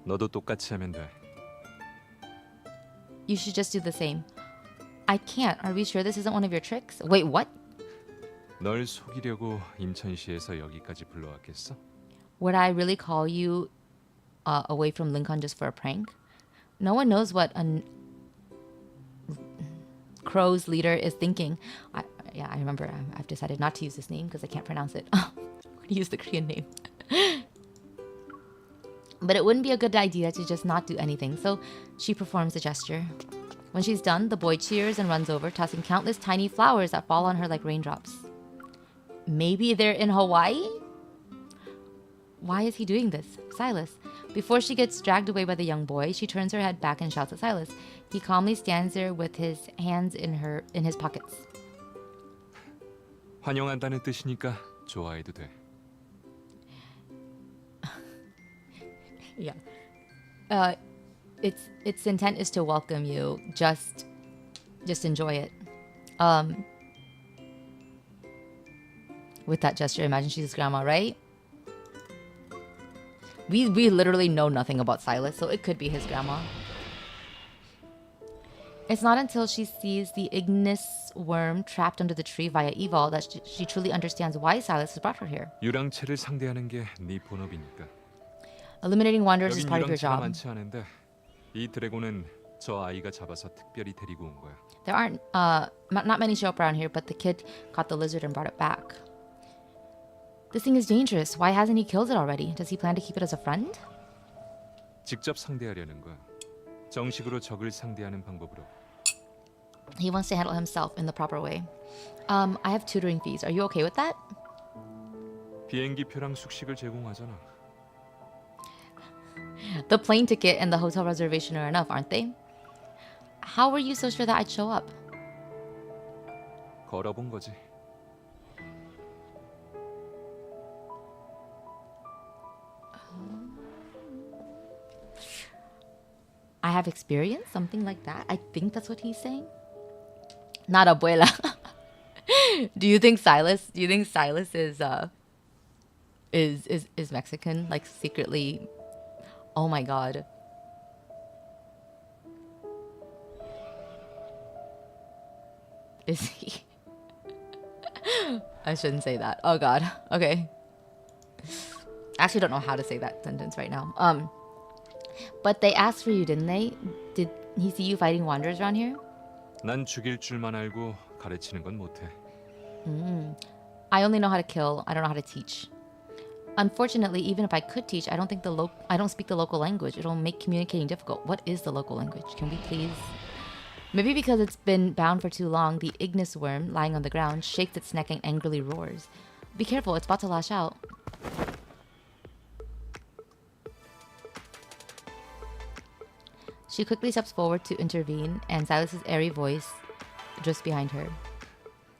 너도 똑같이 하면 돼. You should just do the same. I can't. Are we sure this isn't one of your tricks? Wait, what? 널 속이려고 임천시에서 여기까지 불러왔겠어? Would I really call you away from Lincoln just for a prank? No one knows what a Crow's leader is thinking. I remember. I've decided not to use this name because I can't pronounce it. I'm going to use the Korean name. But it wouldn't be a good idea to just not do anything, so she performs a gesture. When she's done, the boy cheers and runs over, tossing countless tiny flowers that fall on her like raindrops. Maybe they're in Hawaii? Why is he doing this? Sylus. Before she gets dragged away by the young boy, she turns her head back and shouts at Sylus. He calmly stands there with his hands in his pockets. 환영한다는 뜻이니까 좋아해도 돼. Yeah. Its intent is to welcome you. Just enjoy it. With that gesture, imagine she's his grandma, right? We literally know nothing about Sylus, so it could be his grandma. It's not until she sees the ignis worm trapped under the tree via evil that she truly understands why Sylus has brought her here. 유랑체를 상대하는 게 네 본업이니까. Eliminating wanderers is 여긴 part of your 유랑체가 job. 많지 않은데 이 드래곤은 저 아이가 잡아서 특별히 데리고 온 거야. There aren't not many show up around here, but the kid caught the lizard and brought it back. This thing is dangerous. Why hasn't he killed it already? Does he plan to keep it as a friend? 직접 상대하려는 거야. 정식으로 적을 상대하는 방법으로. He wants to handle himself in the proper way. I have tutoring fees. Are you okay with that? 비행기표랑 숙식을 제공하잖아. The plane ticket and the hotel reservation are enough, aren't they? How were you so sure that I'd show up? 걸어본 거지. I have experience, something like that. I think that's what he's saying. Not abuela. Do you think Sylus is Mexican, like secretly? Oh my god. Is he? I shouldn't say that. Oh god. Okay. I actually don't know how to say that sentence right now. But they asked for you, didn't they? Did he see you fighting wanderers around here? 난 죽일 줄만 알고 가르치는 건 못해. I only know how to kill. I don't know how to teach. Unfortunately, even if I could teach, I don't speak the local language. It'll make communicating difficult. What is the local language? Can we please? Maybe because it's been bound for too long, the Ignis worm lying on the ground shakes its neck and angrily roars. Be careful, it's about to lash out. She quickly steps forward to intervene, and Silas's airy voice just behind her.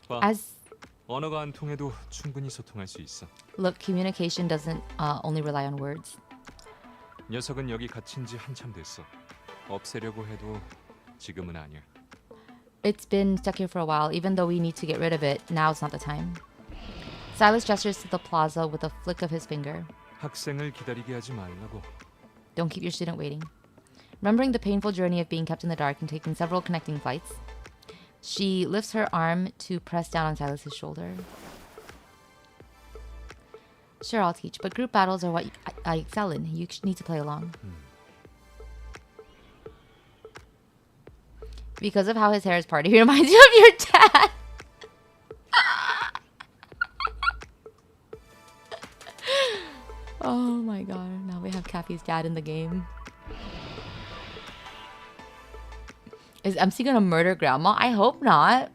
봐, As 언어가 안 통해도 충분히 소통할 수 있어. look, communication doesn't only rely on words. 녀석은 여기 갇힌 지 한참 됐어. 없애려고 해도 지금은 아니야. It's been stuck here for a while. Even though we need to get rid of it, now's not the time. Sylus gestures to the plaza with a flick of his finger. 학생을 기다리게 하지 말라고. Don't keep your student waiting. Remembering the painful journey of being kept in the dark and taking several connecting flights, she lifts her arm to press down on Silas's shoulder. Sure, I'll teach, but group battles are what I excel in. You need to play along. Because of how his hair is parted, he reminds you of your dad. Oh my god, now we have Kathy's dad in the game. Is MC gonna murder grandma? I hope not.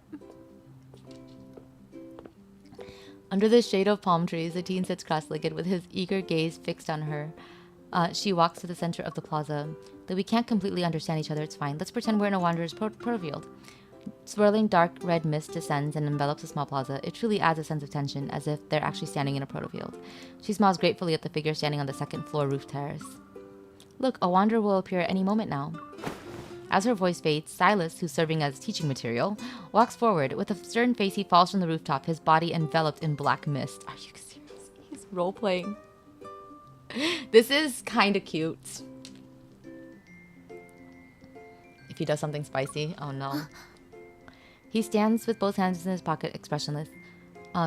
Under the shade of palm trees, the teen sits cross-legged with his eager gaze fixed on her. She walks to the center of the plaza. Though we can't completely understand each other, it's fine. Let's pretend we're in a wanderer's protofield. Swirling dark red mist descends and envelops the small plaza. It truly adds a sense of tension, as if they're actually standing in a protofield. She smiles gratefully at the figure standing on the second floor roof terrace. Look, a wanderer will appear at any moment now. As her voice fades, Sylus, who's serving as teaching material, walks forward. With a stern face, he falls from the rooftop, his body enveloped in black mist. Are you serious? He's role-playing. This is kind of cute. If he does something spicy, oh no. He stands with both hands in his pocket, expressionless.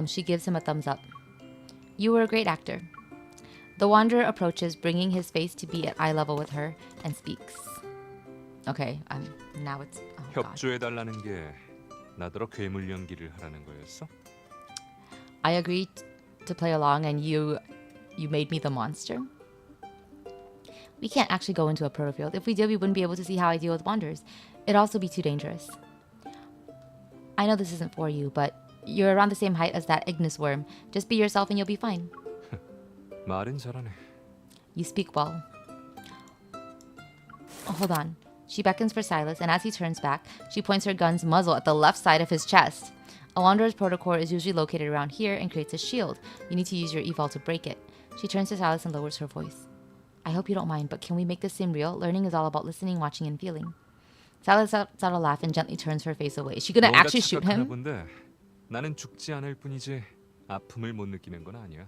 She gives him a thumbs up. You were a great actor. The wanderer approaches, bringing his face to be at eye level with her, and speaks. Okay, now it's... Oh, 협조해달라는 게 나더러 괴물 연기를 하라는 거였어? I agreed to play along and you made me the monster? We can't actually go into a protofield. If we did, we wouldn't be able to see how I deal with wanderers. It'd also be too dangerous. I know this isn't for you, but you're around the same height as that Ignis worm. Just be yourself and you'll be fine. 말은 잘하네. You speak well. Oh, hold on. She beckons for Sylus, and as he turns back, she points her gun's muzzle at the left side of his chest. A wanderer's protocore is usually located around here and creates a shield. You need to use your evol to break it. She turns to Sylus and lowers her voice. I hope you don't mind, but can we make this seem real? Learning is all about listening, watching, and feeling. Sylus lets out a laugh and gently turns her face away. Is she gonna actually shoot him? 본데, 나는 죽지 않을 뿐이지 아픔을 못 느끼는 건 아니야.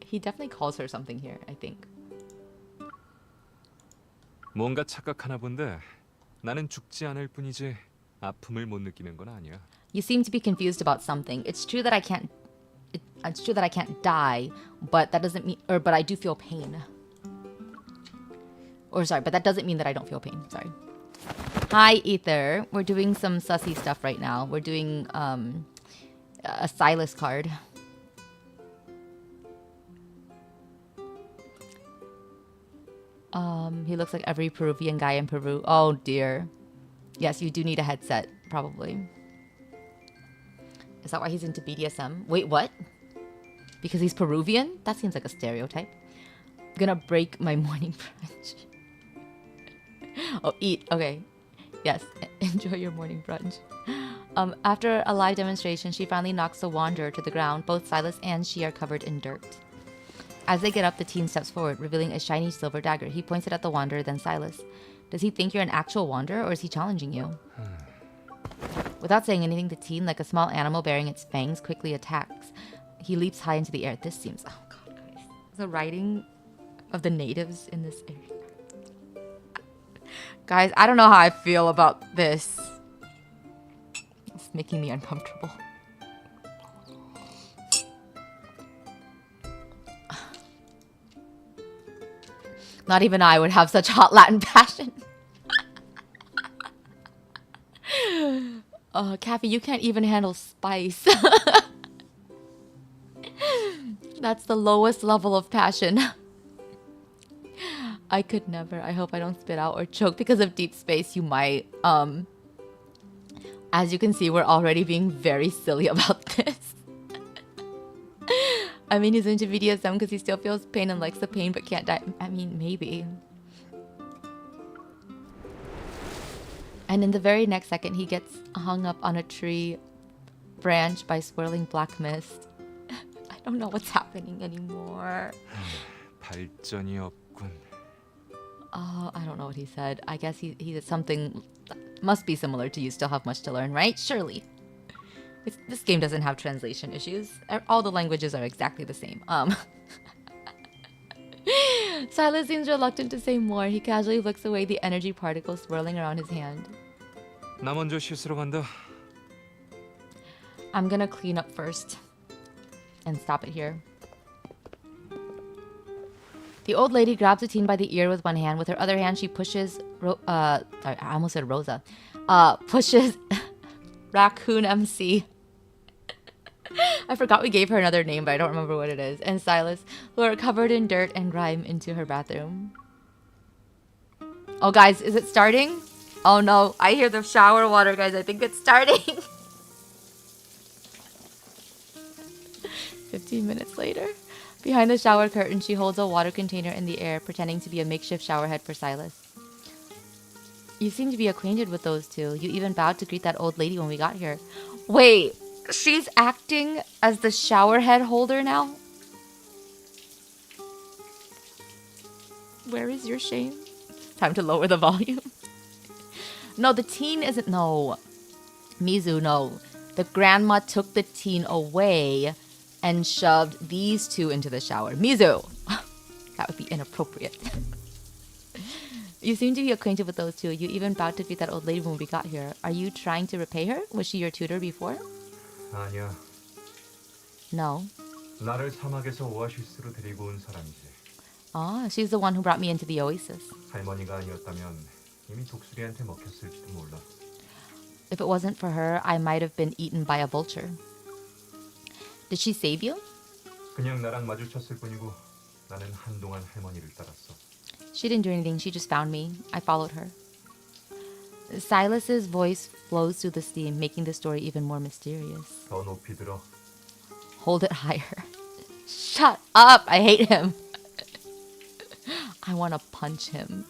He definitely calls her something here, I think. 뭔가 착각하나 본데 나는 죽지 않을 뿐이지 아픔을 못 느끼는 건 아니야. You seem to be confused about something. It's true that I can't die, but that doesn't mean but I do feel pain. But that doesn't mean that I don't feel pain. Sorry. Hi, Ether. We're doing some sussy stuff right now. We're doing a Sylus card. He looks like every Peruvian guy in Peru. Oh dear. Yes, you do need a headset, probably. Is that why he's into BDSM? Wait, what? Because he's Peruvian? That seems like a stereotype. I'm gonna break my morning brunch. Oh, eat. Okay. Yes, enjoy your morning brunch. After a live demonstration, she finally knocks the wanderer to the ground. Both Sylus and she are covered in dirt. As they get up, the teen steps forward, revealing a shiny silver dagger. He points it at the wanderer, then Sylus. Does he think you're an actual wanderer, or is he challenging you? Without saying anything, the teen, like a small animal bearing its fangs, quickly attacks. He leaps high into the air. This seems... Oh god, guys. The writing of the natives in this area. Guys, I don't know how I feel about this. It's making me uncomfortable. Not even I would have such hot Latin passion. Oh, Kathy, you can't even handle spice. That's the lowest level of passion. I could never. I hope I don't spit out or choke because of deep space. You might. As you can see, we're already being very silly about this. I mean, he's into BDSM because he still feels pain and likes the pain but can't die. I mean, maybe. And in the very next second, he gets hung up on a tree branch by swirling black mist. I don't know what's happening anymore. 발전이 없군. Oh, I don't know what he said. I guess he did something. Must be similar to you still have much to learn, right? Surely. This game doesn't have translation issues. All the languages are exactly the same. Sylus seems reluctant to say more. He casually flicks away the energy particles swirling around his hand. 나 먼저 씻으러 간다. I'm gonna clean up first and stop it here. The old lady grabs the teen by the ear with one hand. With her other hand, she pushes... sorry, I almost said Rosa. Pushes Raccoon MC. I forgot we gave her another name, but I don't remember what it is. And Sylus, who are covered in dirt and grime, into her bathroom. Oh, guys, is it starting? Oh, no. I hear the shower water, guys. I think it's starting. 15 minutes later. Behind the shower curtain, she holds a water container in the air, pretending to be a makeshift shower head for Sylus. You seem to be acquainted with those two. You even bowed to greet that old lady when we got here. Wait, she's acting as the shower head holder now? Where is your shame? Time to lower the volume. No, the teen isn't... No. Mizu, no. The grandma took the teen away and shoved these two into the shower. Mizu! That would be inappropriate. You seem to be acquainted with those two. You even bowed to greet that old lady when we got here. Are you trying to repay her? Was she your tutor before? 아니야. No. 나를 사막에서 오아시스로 데리고 온 사람이지. Ah, she's the one who brought me into the oasis. 할머니가 아니었다면 이미 독수리한테 먹혔을지도 몰라. If it wasn't for her, I might have been eaten by a vulture. Did she save you? 그냥 나랑 마주쳤을 뿐이고 나는 한동안 할머니를 따랐어. She didn't do anything. She just found me. I followed her. Silas's voice flows through the steam, making the story even more mysterious. 더 높이 들어. Hold it higher. Shut up! I hate him. I want to punch him.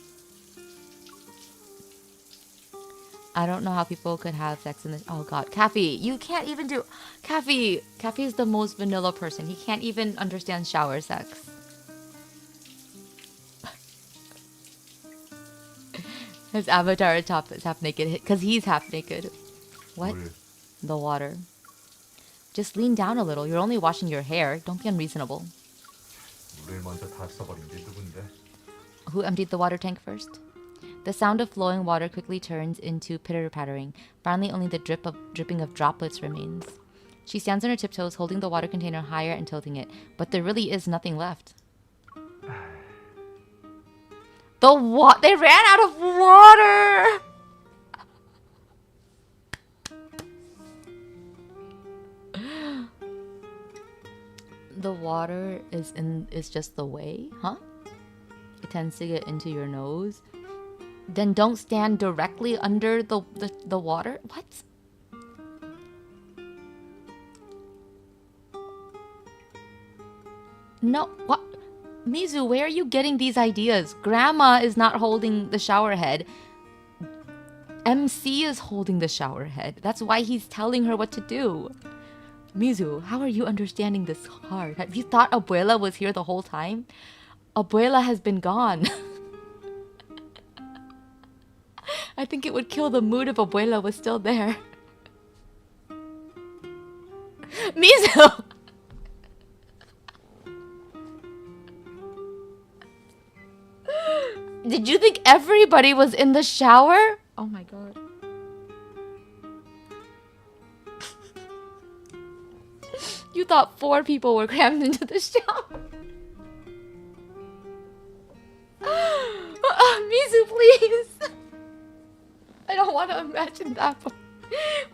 I don't know how people could have sex in this. Oh god, Kathy, you can't even do... Kathy's the most vanilla person. He can't even understand shower sex. His avatar top is half naked because he's half naked. What? 물. The water. Just lean down a little. You're only washing your hair. Don't be unreasonable. 물을 먼저 다 써버린 게 누군데? Who emptied the water tank first? The sound of flowing water quickly turns into pitter-pattering. Finally, only the dripping of droplets remains. She stands on her tiptoes, holding the water container higher and tilting it. But there really is nothing left. They ran out of water! The water is just the way, huh? It tends to get into your nose, then don't stand directly under the water. What? No, what? Mizu, where are you getting these ideas? Grandma is not holding the shower head. MC is holding the shower head. That's why he's telling her what to do. Mizu, how are you understanding this hard? Have you thought Abuela was here the whole time? Abuela has been gone. I think it would kill the mood if Abuela was still there. Mizu! Did you think everybody was in the shower? Oh my god. You thought 4 people were crammed into the shower. Mizu, please. I don't want to imagine that,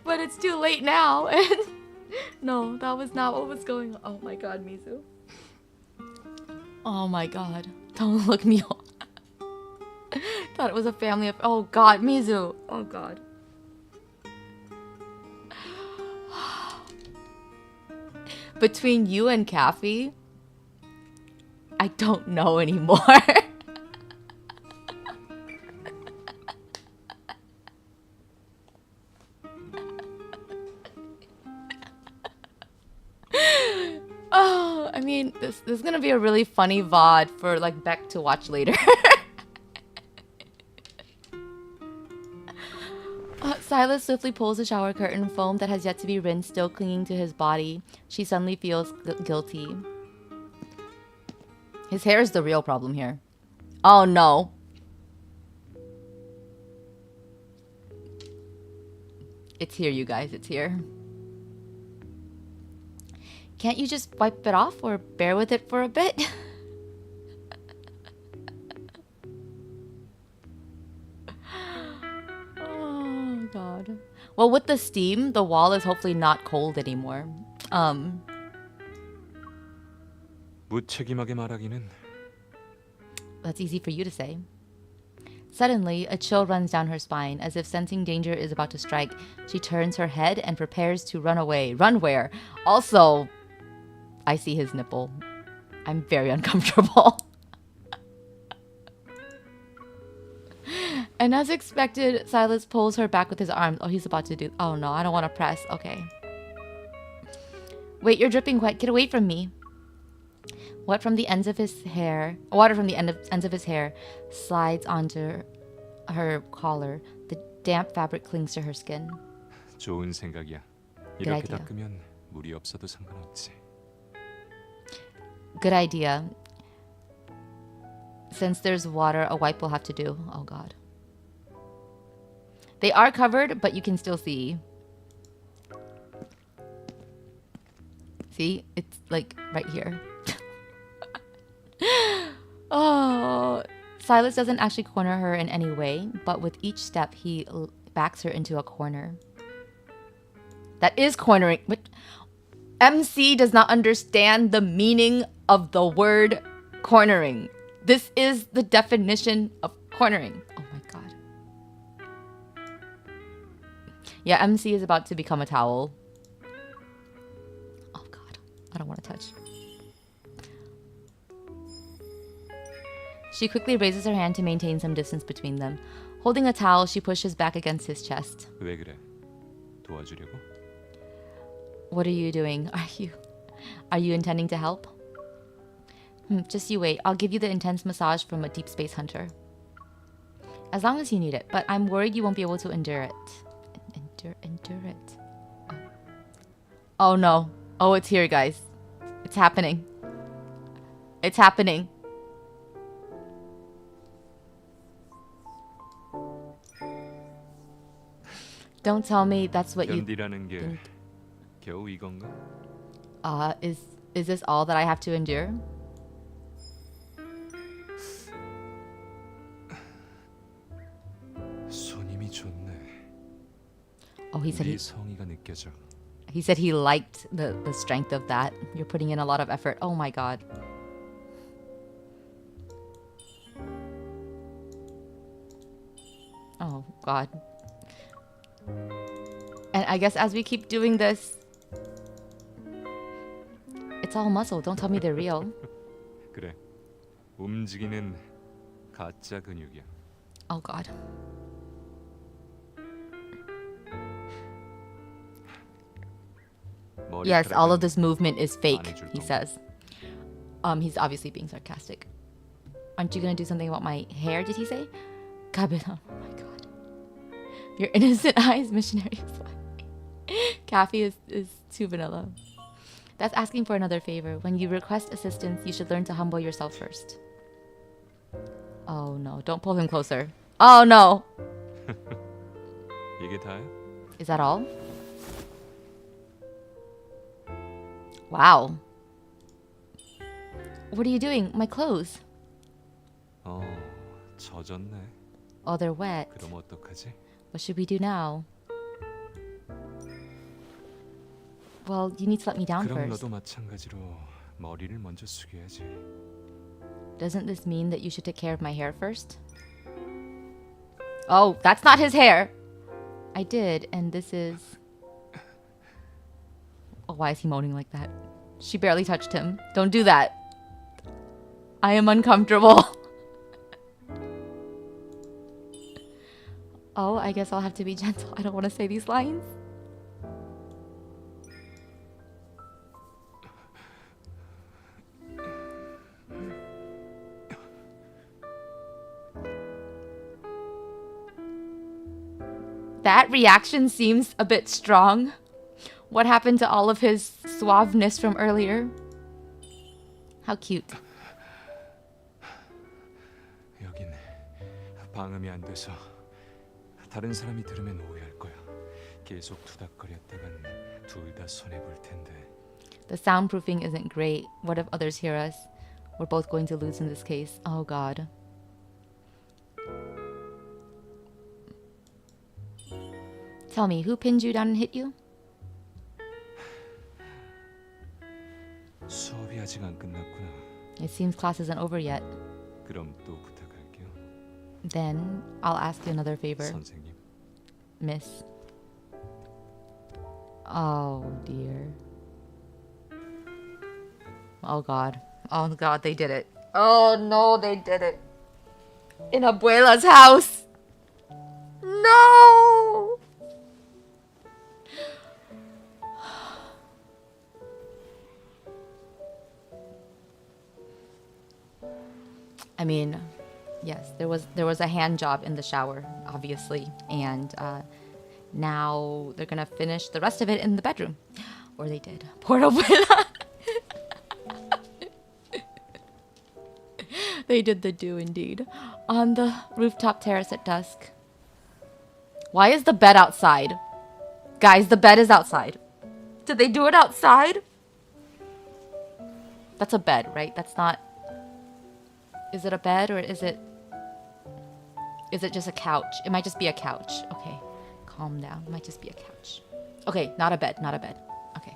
but it's too late now. And no, that was not what was going on. Oh my god, Mizu. Oh my god. Don't look me up. Thought it was a family of. Oh god, Mizu. Oh god. Between you and Kathy, I don't know anymore. Oh, I mean, this is gonna be a really funny VOD for like Beck to watch later. Sylus swiftly pulls the shower curtain, foam that has yet to be rinsed still clinging to his body. She suddenly feels guilty. His hair is the real problem here. Oh no. It's here, you guys. It's here. Can't you just wipe it off or bear with it for a bit? Oh god. Well, with the steam, the wall is hopefully not cold anymore. 무책임하게 말하기는. That's easy for you to say. Suddenly, a chill runs down her spine. As if sensing danger is about to strike, she turns her head and prepares to run away. Run where? Also, I see his nipple. I'm very uncomfortable. And as expected, Sylus pulls her back with his arms. Oh, he's about to do... Oh no, I don't want to press. Okay. Wait, you're dripping wet. Get away from me. Water from the ends of his hair slides onto her collar. The damp fabric clings to her skin. 좋은 생각이야. Good 이렇게 idea. 닦으면 물이 없어도 상관없지. Good idea. Since there's water, a wipe will have to do. Oh god. They are covered, but you can still see. See? It's like right here. Oh, Sylus doesn't actually corner her in any way, but with each step, he backs her into a corner. That is cornering. But MC does not understand the meaning of the word cornering. This is the definition of cornering. Oh my god. Yeah, MC is about to become a towel. Oh god. I don't want to touch. She quickly raises her hand to maintain some distance between them. Holding a towel, she pushes back against his chest. 왜 그래? 도와주려고? What are you doing? Are you intending to help? Just you wait. I'll give you the intense massage from a deep space hunter. As long as you need it, but I'm worried you won't be able to endure it. Endure it. Oh no. Oh, it's here, guys. It's happening. It's happening. Don't tell me that's what you 견디라는 게 think. 겨우 이건가? Is this all that I have to endure? 손님이 좋네. Oh, he said 네 성의가 느껴져. he liked the strength of that. You're putting in a lot of effort. Oh my god. Oh, God. And I guess as we keep doing this, it's all muscle. Don't tell me they're real. 그래. 움직이는 가짜 근육이야. Oh, God. Yes, all of this movement is fake, he says. He's obviously being sarcastic. Aren't you gonna do something about my hair, did he say? Kabila, oh my God. Your innocent eyes, missionary. Kathy is too vanilla. That's asking for another favor. When you request assistance, you should learn to humble yourself first. Oh no, don't pull him closer. Oh no! 이게 다야? Is that all? Wow. What are you doing? My clothes. 젖었네. Oh, they're wet. 그럼 어떡하지? What should we do now? Well, you need to let me down 그럼 first. 너도 마찬가지로 머리를 먼저 숙여야지. Doesn't this mean that you should take care of my hair first? Oh, that's not his hair. I did, and this is... Oh, why is he moaning like that? She barely touched him. Don't do that. I am uncomfortable. Oh, I guess I'll have to be gentle. I don't want to say these lines. That reaction seems a bit strong. What happened to all of his suaveness from earlier? How cute. 여긴 방음이 안 돼서 다른 사람이 들으면 오해할 거야. 계속 투닥거렸다간 둘 다 손해 볼 텐데. The soundproofing isn't great. What if others hear us? We're both going to lose in this case. Oh God. Tell me, who pinned you down and hit you? 수업이 아직 안 끝났구나. It seems class isn't over yet. 그럼 또 부탁할게요. Then I'll ask you another favor. 선생님. Miss. Oh dear. Oh God. Oh God, they did it. Oh no, they did it. In Abuela's house. No! I mean, yes, there was a hand job in the shower, obviously, and now they're gonna finish the rest of it in the bedroom, or they did. Poor abuela. They did the do indeed. On the rooftop terrace at dusk. Why is the bed outside? Guys, the bed is outside. Did they do it outside? That's a bed, right? That's not... Is it a bed or is it just a couch? It might just be a couch. Okay, calm down. It might just be a couch. Okay, not a bed, not a bed. Okay.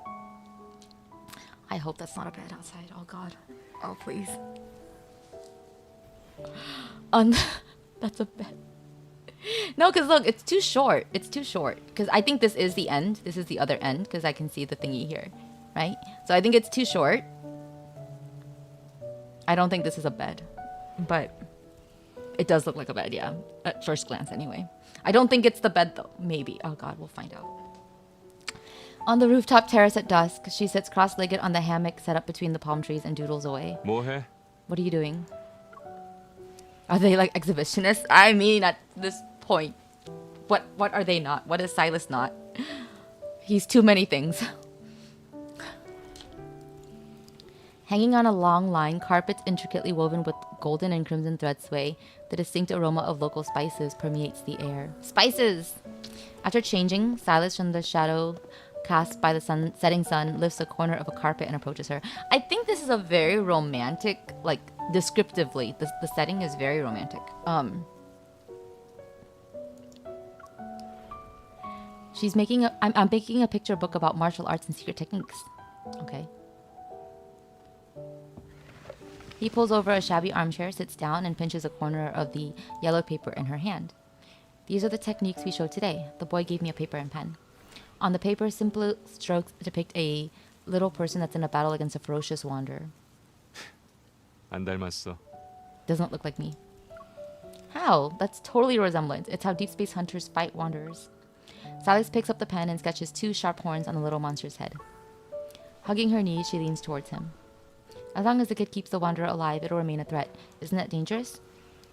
I hope that's not a bed outside. Oh God. Oh please. That's a bed. No, because look, it's too short. It's too short. Because I think this is the end. This is the other end because I can see the thingy here, right? So I think it's too short. I don't think this is a bed. But it does look like a bed, yeah. At first glance, anyway. I don't think it's the bed, though. Maybe. Oh, God, we'll find out. On the rooftop terrace at dusk, she sits cross-legged on the hammock set up between the palm trees and doodles away. 뭐해? What are you doing? Are they, like, exhibitionists? I mean, at this point. What are they not? What is Sylus not? He's too many things. Hanging on a long line, carpets intricately woven with golden and crimson thread sway. The distinct aroma of local spices permeates the air. Spices! After changing, Sylus from the shadow cast by the setting sun lifts a corner of a carpet and approaches her. I think this is a very romantic, like, descriptively. The setting is very romantic. She's making a... I'm making a picture book about martial arts and secret techniques. Okay. He pulls over a shabby armchair, sits down, and pinches a corner of the yellow paper in her hand. These are the techniques we showed today. The boy gave me a paper and pen. On the paper, simple strokes depict a little person that's in a battle against a ferocious wanderer. 안 닮았어. Doesn't look like me. How? That's totally a resemblance. It's how deep space hunters fight wanderers. Sylus picks up the pen and sketches 2 sharp horns on the little monster's head. Hugging her knees, she leans towards him. As long as the kid keeps the wanderer alive, it'll remain a threat. Isn't that dangerous?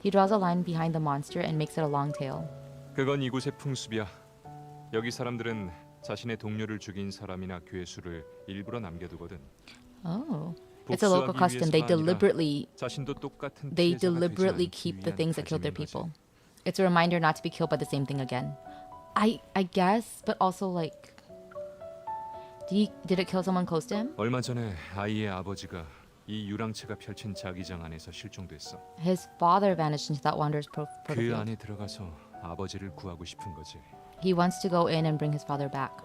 He draws a line behind the monster and makes it a long tail. 그건 이곳의 풍습이야. 여기 사람들은 자신의 동료를 죽인 사람이나 괴수를 일부러 남겨두거든. Oh. It's a local custom. They deliberately keep the things that killed their people. It's a reminder not to be killed by the same thing again. I guess, but also like, did it kill someone close to him? 얼마 전에 아이의 아버지가 이 유랑체가 펼친 자기장 안에서 실종됐어. His father vanished into that wanderer's 그 protopfield. 안에 들어가서 아버지를 구하고 싶은 거지. He wants to go in and bring his father back.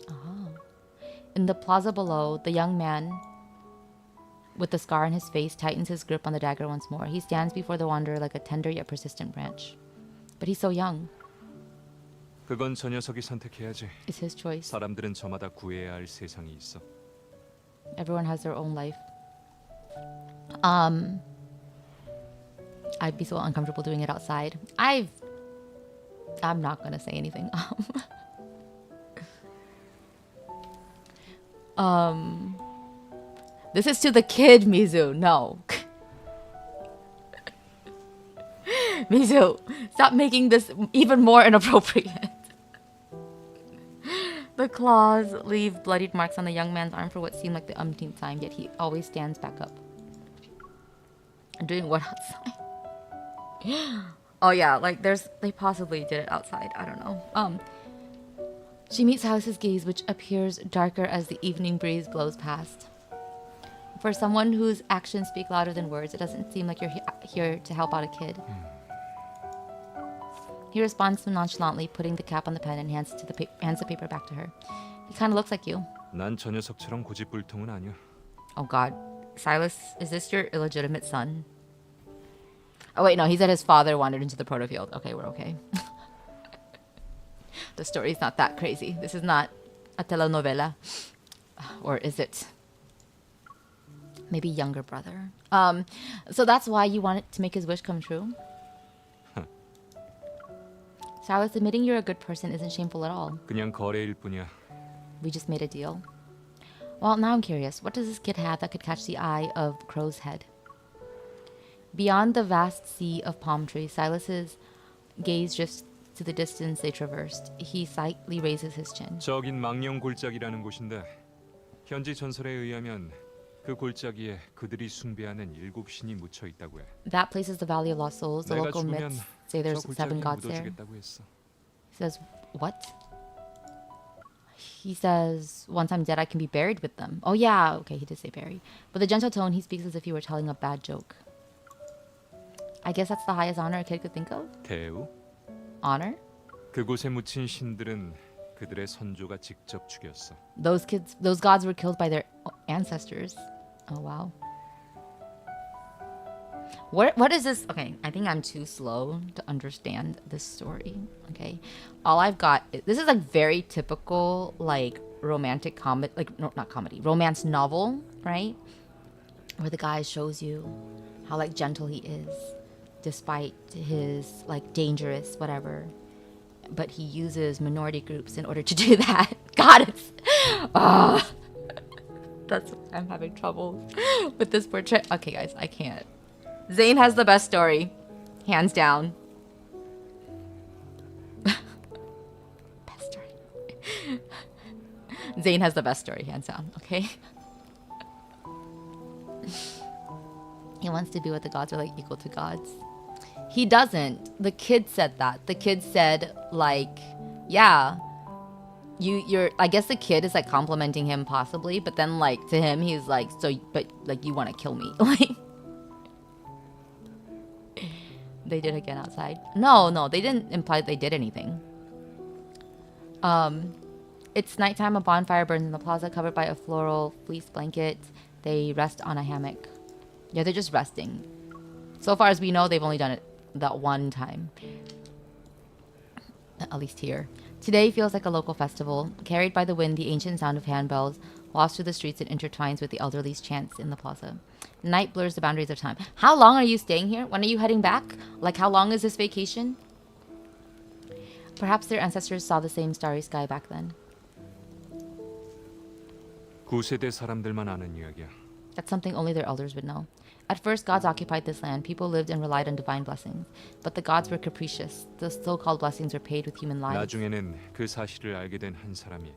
Oh. In the plaza below, the young man with the scar on his face tightens his grip on the dagger once more. He stands before the wanderer like a tender yet persistent branch. But he's so young. 그건 저 녀석이 선택해야지. It's his choice. 사람들은 저마다 구해야 할 세상이 있어. Everyone has their own life. I'd be so uncomfortable doing it outside. I'm not gonna say anything. This is to the kid, Mizu. No. Mizu, stop making this even more inappropriate. The claws leave bloodied marks on the young man's arm for what seemed like the umpteenth time, yet he always stands back up. Doing what outside? Oh yeah, like they possibly did it outside. I don't know. She meets Sylus's gaze, which appears darker as the evening breeze blows past. For someone whose actions speak louder than words, it doesn't seem like you're here to help out a kid. He responds nonchalantly, putting the cap on the pen and hands the paper back to her. He kind of looks like you. 난 저 녀석처럼 고집불통은 아니야. Oh God, Sylus, is this your illegitimate son? Oh wait, no, he said his father wandered into the protofield. Okay, we're okay. The story's not that crazy. This is not a telenovela. Or is it? Maybe younger brother. So that's why you wanted to make his wish come true? Sylus, admitting you're a good person isn't shameful at all. 그냥 거래일 뿐이야. We just made a deal. Well, now I'm curious. What does this kid have that could catch the eye of Crow's head? Beyond the vast sea of palm trees, Sylus's gaze drifts to the distance they traversed. He slightly raises his chin. 저긴 망령 골짜기라는 곳인데 현지 전설에 의하면 그 골짜기에 그들이 숭배하는 7신이 묻혀 있다고 해. That place is the Valley of Lost Souls. The local myths say there's 7 gods there. He says, what? He says, once I'm dead, I can be buried with them. Oh yeah, okay, he did say bury. With a gentle tone, he speaks as if he were telling a bad joke. I guess that's the highest honor a kid could think of? 대우? Honor? 그곳에 묻힌 신들은 그들의 선조가 직접 죽였어. Those gods were killed by their ancestors. Oh wow. What is this? Okay, I think I'm too slow to understand this story. Okay, all I've got, this is like very typical like romantic comedy, like no, not comedy, romance novel, right? Where the guy shows you how like gentle he is, despite his like dangerous whatever, but he uses minority groups in order to do that. God, it's that's why I'm having trouble with this portrait. Okay, guys, I can't. Zayn has the best story, hands down. Best story. Zayn has the best story, hands down. Okay. He wants to be with the gods, or like equal to gods. He doesn't. The kid said that. The kid said like, yeah, you're. I guess the kid is like complimenting him possibly, but then like to him he's like, so but like you want to kill me, like. They did again outside. No, they didn't imply they did anything. It's nighttime. A bonfire burns in the plaza, covered by a floral fleece blanket. They rest on a hammock. Yeah, they're just resting. So far as we know, they've only done it that one time. At least here. Today feels like a local festival. Carried by the wind, the ancient sound of handbells wafts through the streets and intertwines with the elderly's chants in the plaza. Night blurs the boundaries of time. How long are you staying here? When are you heading back? Like, how long is this vacation? Perhaps their ancestors saw the same starry sky back then. 9세대 사람들만 아는 이야기야. That's something only their elders would know. At first, gods occupied this land. People lived and relied on divine blessings. But the gods were capricious. The so-called blessings were paid with human lives. 나중에는 그 사실을 알게 된 한 사람이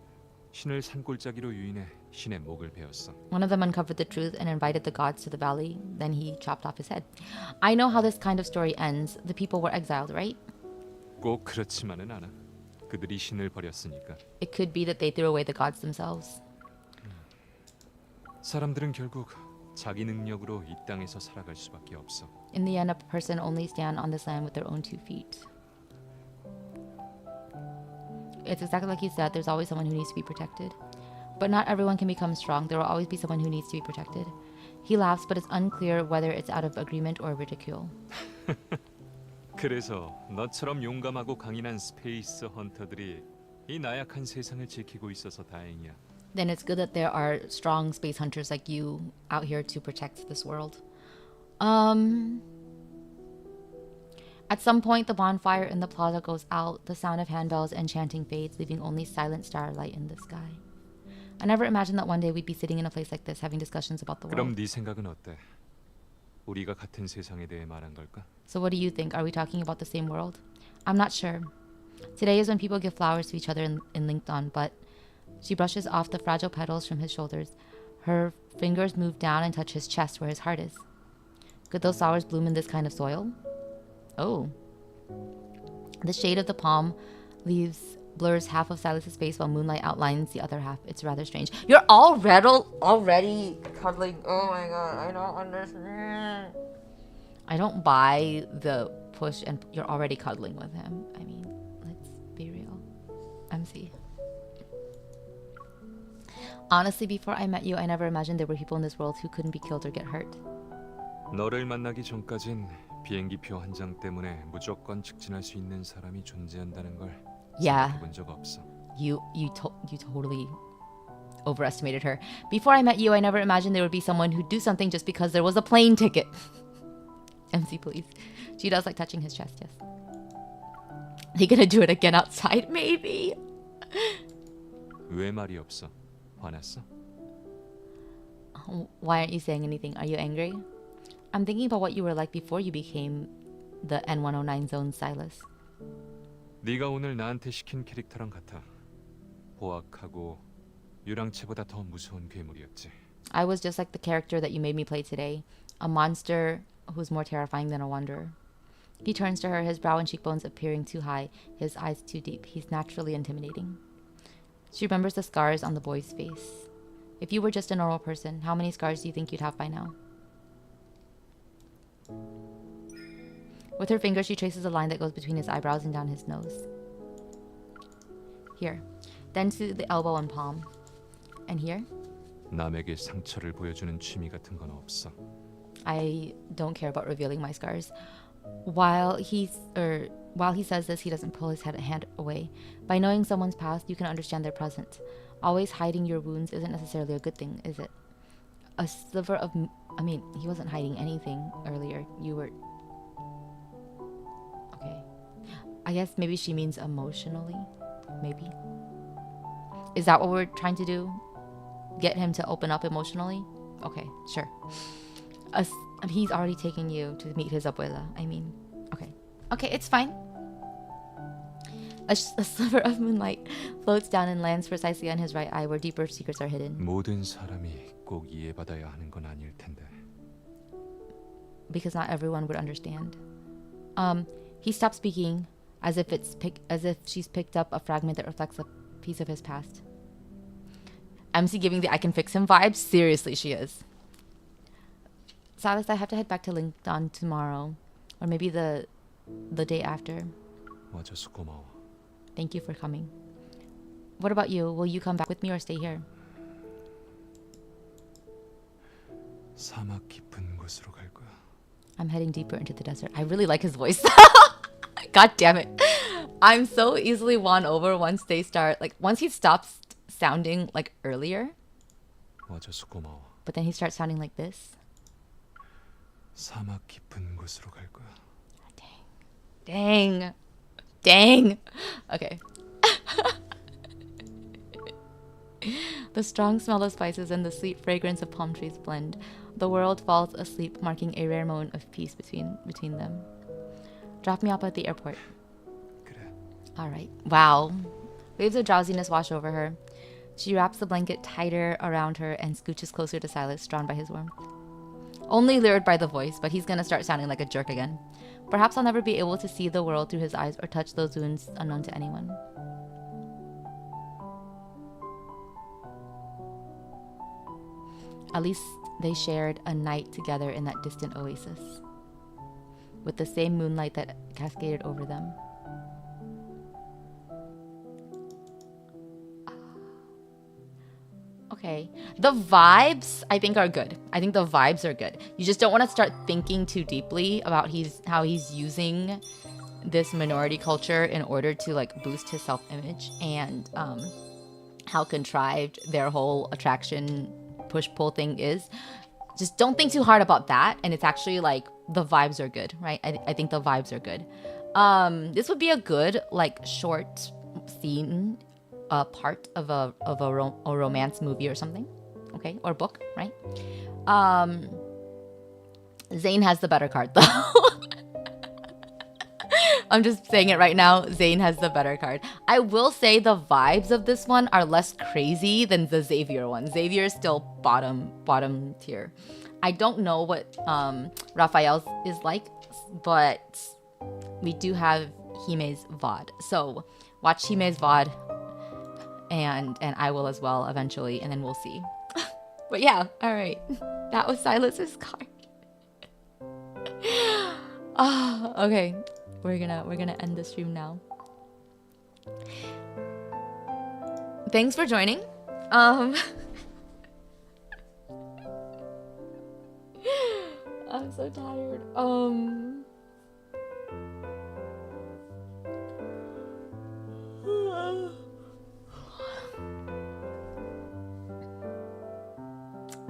신을 산골짜기로 유인해 신의 목을 베었어. One of them uncovered the truth and invited the gods to the valley. Then he chopped off his head. I know how this kind of story ends. The people were exiled, right? 꼭 그렇지만은 않아. 그들이 신을 버렸으니까. It could be that they threw away the gods themselves. 사람들은 결국 자기 능력으로 이 땅에서 살아갈 수밖에 없어. In the end, a person only stand on this land with their own 2 feet. It's exactly like you said, there's always someone who needs to be protected. But not everyone can become strong. There will always be someone who needs to be protected. He laughs, but it's unclear whether it's out of agreement or ridicule. 그래서 너처럼 용감하고 강인한 스페이스 헌터들이 이 나약한 세상을 지키고 있어서 다행이야. Then it's good that there are strong space hunters like you out here to protect this world. At some point, the bonfire in the plaza goes out. The sound of handbells and chanting fades, leaving only silent starlight in the sky. I never imagined that one day we'd be sitting in a place like this, having discussions about the 그럼 world. 네 생각은 어때? 우리가 같은 세상에 대해 말한 걸까? So what do you think? Are we talking about the same world? I'm not sure. Today is when people give flowers to each other in LinkedIn, but she brushes off the fragile petals from his shoulders. Her fingers move down and touch his chest where his heart is. Could those flowers bloom in this kind of soil? Oh. The shade of the palm leaves blurs half of Silas's face while moonlight outlines the other half. It's rather strange. You're already cuddling. Oh my god, I don't understand. I don't buy the push and you're already cuddling with him. I mean, let's be real. MC. Honestly, before I met you, I never imagined there were people in this world who couldn't be killed or get hurt. 너를 만나기 전까진 비행기표 한 장 때문에 무조건 직진할 수 있는 사람이 존재한다는 걸 Yeah. 생각해본 적 없어. You totally overestimated her. Before I met you, I never imagined there would be someone who'd do something just because there was a plane ticket. MC, please. She does like touching his chest, yes. He gonna do it again outside, maybe. 왜 말이 없어? 화났어? Why aren't you saying anything? Are you angry? I'm thinking about what you were like before you became the N109 zone Sylus. 네가 오늘 나한테 시킨 캐릭터랑 같아. 포악하고 유랑체보다 더 무서운 괴물이었지. I was just like the character that you made me play today. A monster who's more terrifying than a wanderer. He turns to her, his brow and cheekbones appearing too high, his eyes too deep. He's naturally intimidating. She remembers the scars on the boy's face. If you were just a normal person, how many scars do you think you'd have by now? With her finger, she traces a line that goes between his eyebrows and down his nose. Here. Then to the elbow and palm. And here? 남에게 상처를 보여주는 취미 같은 건 없어. I don't care about revealing my scars. While he says this, he doesn't pull his hand away. By knowing someone's past, you can understand their present. Always hiding your wounds isn't necessarily a good thing, is it? A sliver of... I mean, he wasn't hiding anything earlier. You were... Okay. I guess maybe she means emotionally. Maybe. Is that what we're trying to do? Get him to open up emotionally? Okay, sure. He's already taken you to meet his abuela. I mean, okay. Okay, it's fine. A sliver of moonlight floats down and lands precisely on his right eye where deeper secrets are hidden. 모든 사람이 꼭 이해받아야 하는 건 아닐 텐데. Because not everyone would understand. He stops speaking as if she's picked up a fragment that reflects a piece of his past. MC giving the I can fix him vibes? Seriously, she is. Sylus, I have to head back to LinkedIn tomorrow. Or maybe the day after. 와줘서 고마워. Thank you for coming. What about you? Will you come back with me or stay here? 사막 깊은 곳으로 갈 거야. I'm heading deeper into the desert. I really like his voice. God damn it. I'm so easily won over once they start, like, once he stops sounding like earlier, 와줘서 고마워. but then he starts sounding like this. 사막 깊은 곳으로 갈 거야. Dang. Dang. Okay. The strong smell of spices and the sweet fragrance of palm trees blend. The world falls asleep, marking a rare moment of peace between them. Drop me off at the airport. 그래. All right. Wow. Waves of drowsiness wash over her. She wraps the blanket tighter around her and scooches closer to Sylus, drawn by his warmth. Only lured by the voice, but he's gonna start sounding like a jerk again. Perhaps I'll never be able to see the world through his eyes or touch those wounds unknown to anyone. At least they shared a night together in that distant oasis, with the same moonlight that cascaded over them. Okay, the vibes I think are good. I think the vibes are good. You just don't want to start thinking too deeply about how he's using this minority culture in order to like boost his self-image, and how contrived their whole attraction push-pull thing is. Just don't think too hard about that, and it's actually like the vibes are good, right? I think the vibes are good. This would be a good like short scene part of a romance movie or something, okay, or book, right? Zayn has the better card though. I'm just saying it right now. Zayn has the better card. I will say the vibes of this one are less crazy than the Xavier one. Xavier is still bottom tier. I don't know what Raphael's is like, but we do have Hime's VOD. So watch Hime's VOD, and I will as well eventually, and then we'll see. But yeah, all right. That was Sylus's card. Okay. We're gonna end the stream now. Thanks for joining. I'm so tired.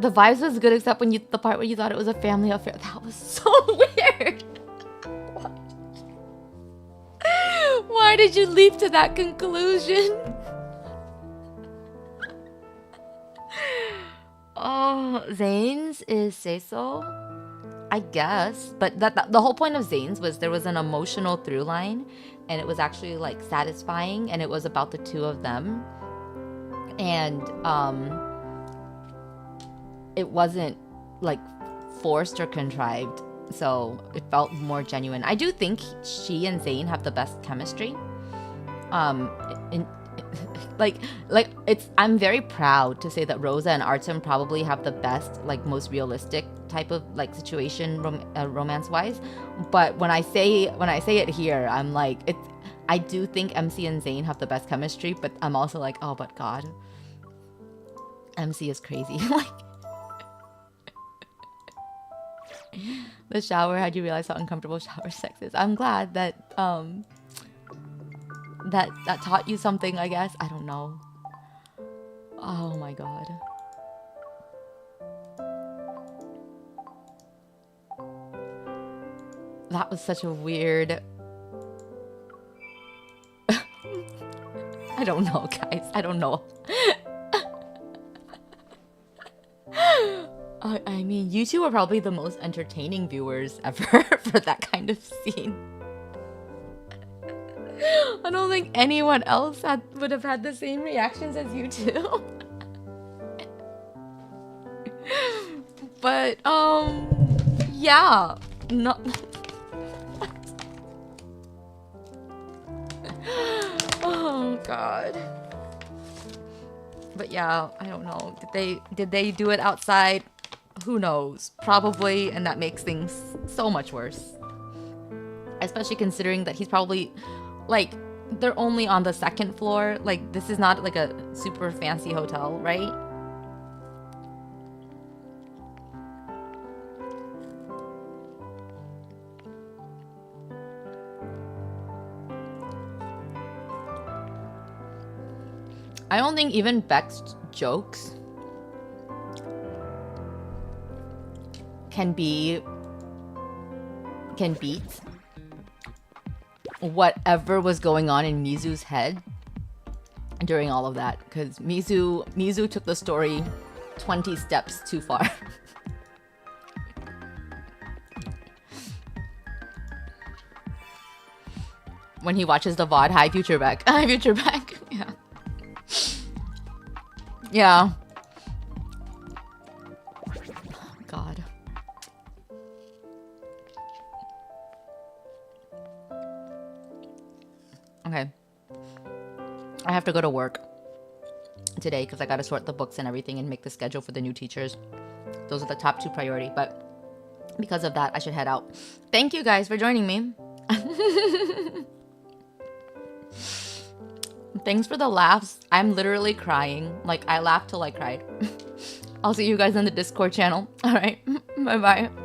The vibes was good except when the part where you thought it was a family affair. That was so weird. Why did you leap to that conclusion? Oh, Zayn's is say so, I guess. But that the whole point of Zayn's was there was an emotional through line, and it was actually like satisfying, and it was about the two of them, and it wasn't like forced or contrived. So it felt more genuine. I do think she and Zayn have the best chemistry. I'm very proud to say that Rosa and Artem probably have the best, like most realistic type of like situation romance wise. But when I say it here, I'm like I do think MC and Zayn have the best chemistry, but I'm also like, oh, but God, MC is crazy. Like. The shower had you realize how uncomfortable shower sex is. I'm glad that that taught you something, I guess. I don't know. Oh my God. That was such a weird... I don't know, guys. I don't know. I mean, you two are probably the most entertaining viewers ever for that kind of scene. I don't think anyone else would have had the same reactions as you two. But, yeah. No. Oh, God. But yeah, I don't know. Did they do it outside? Who knows? Probably, and that makes things so much worse. Especially considering that he's probably, like, they're only on the second floor. Like, this is not like a super fancy hotel, right? I don't think even Beck's jokes can beat whatever was going on in Mizu's head during all of that, because Mizu took the story 20 steps too far. When he watches the VOD, hi future back. Hi future back. Yeah. Yeah. God. Okay. I have to go to work today because I got to sort the books and everything and make the schedule for the new teachers. Those are the top 2 priority, but because of that, I should head out. Thank you guys for joining me. Thanks for the laughs. I'm literally crying. Like, I laughed till I cried. I'll see you guys in the Discord channel. All right. Bye-bye.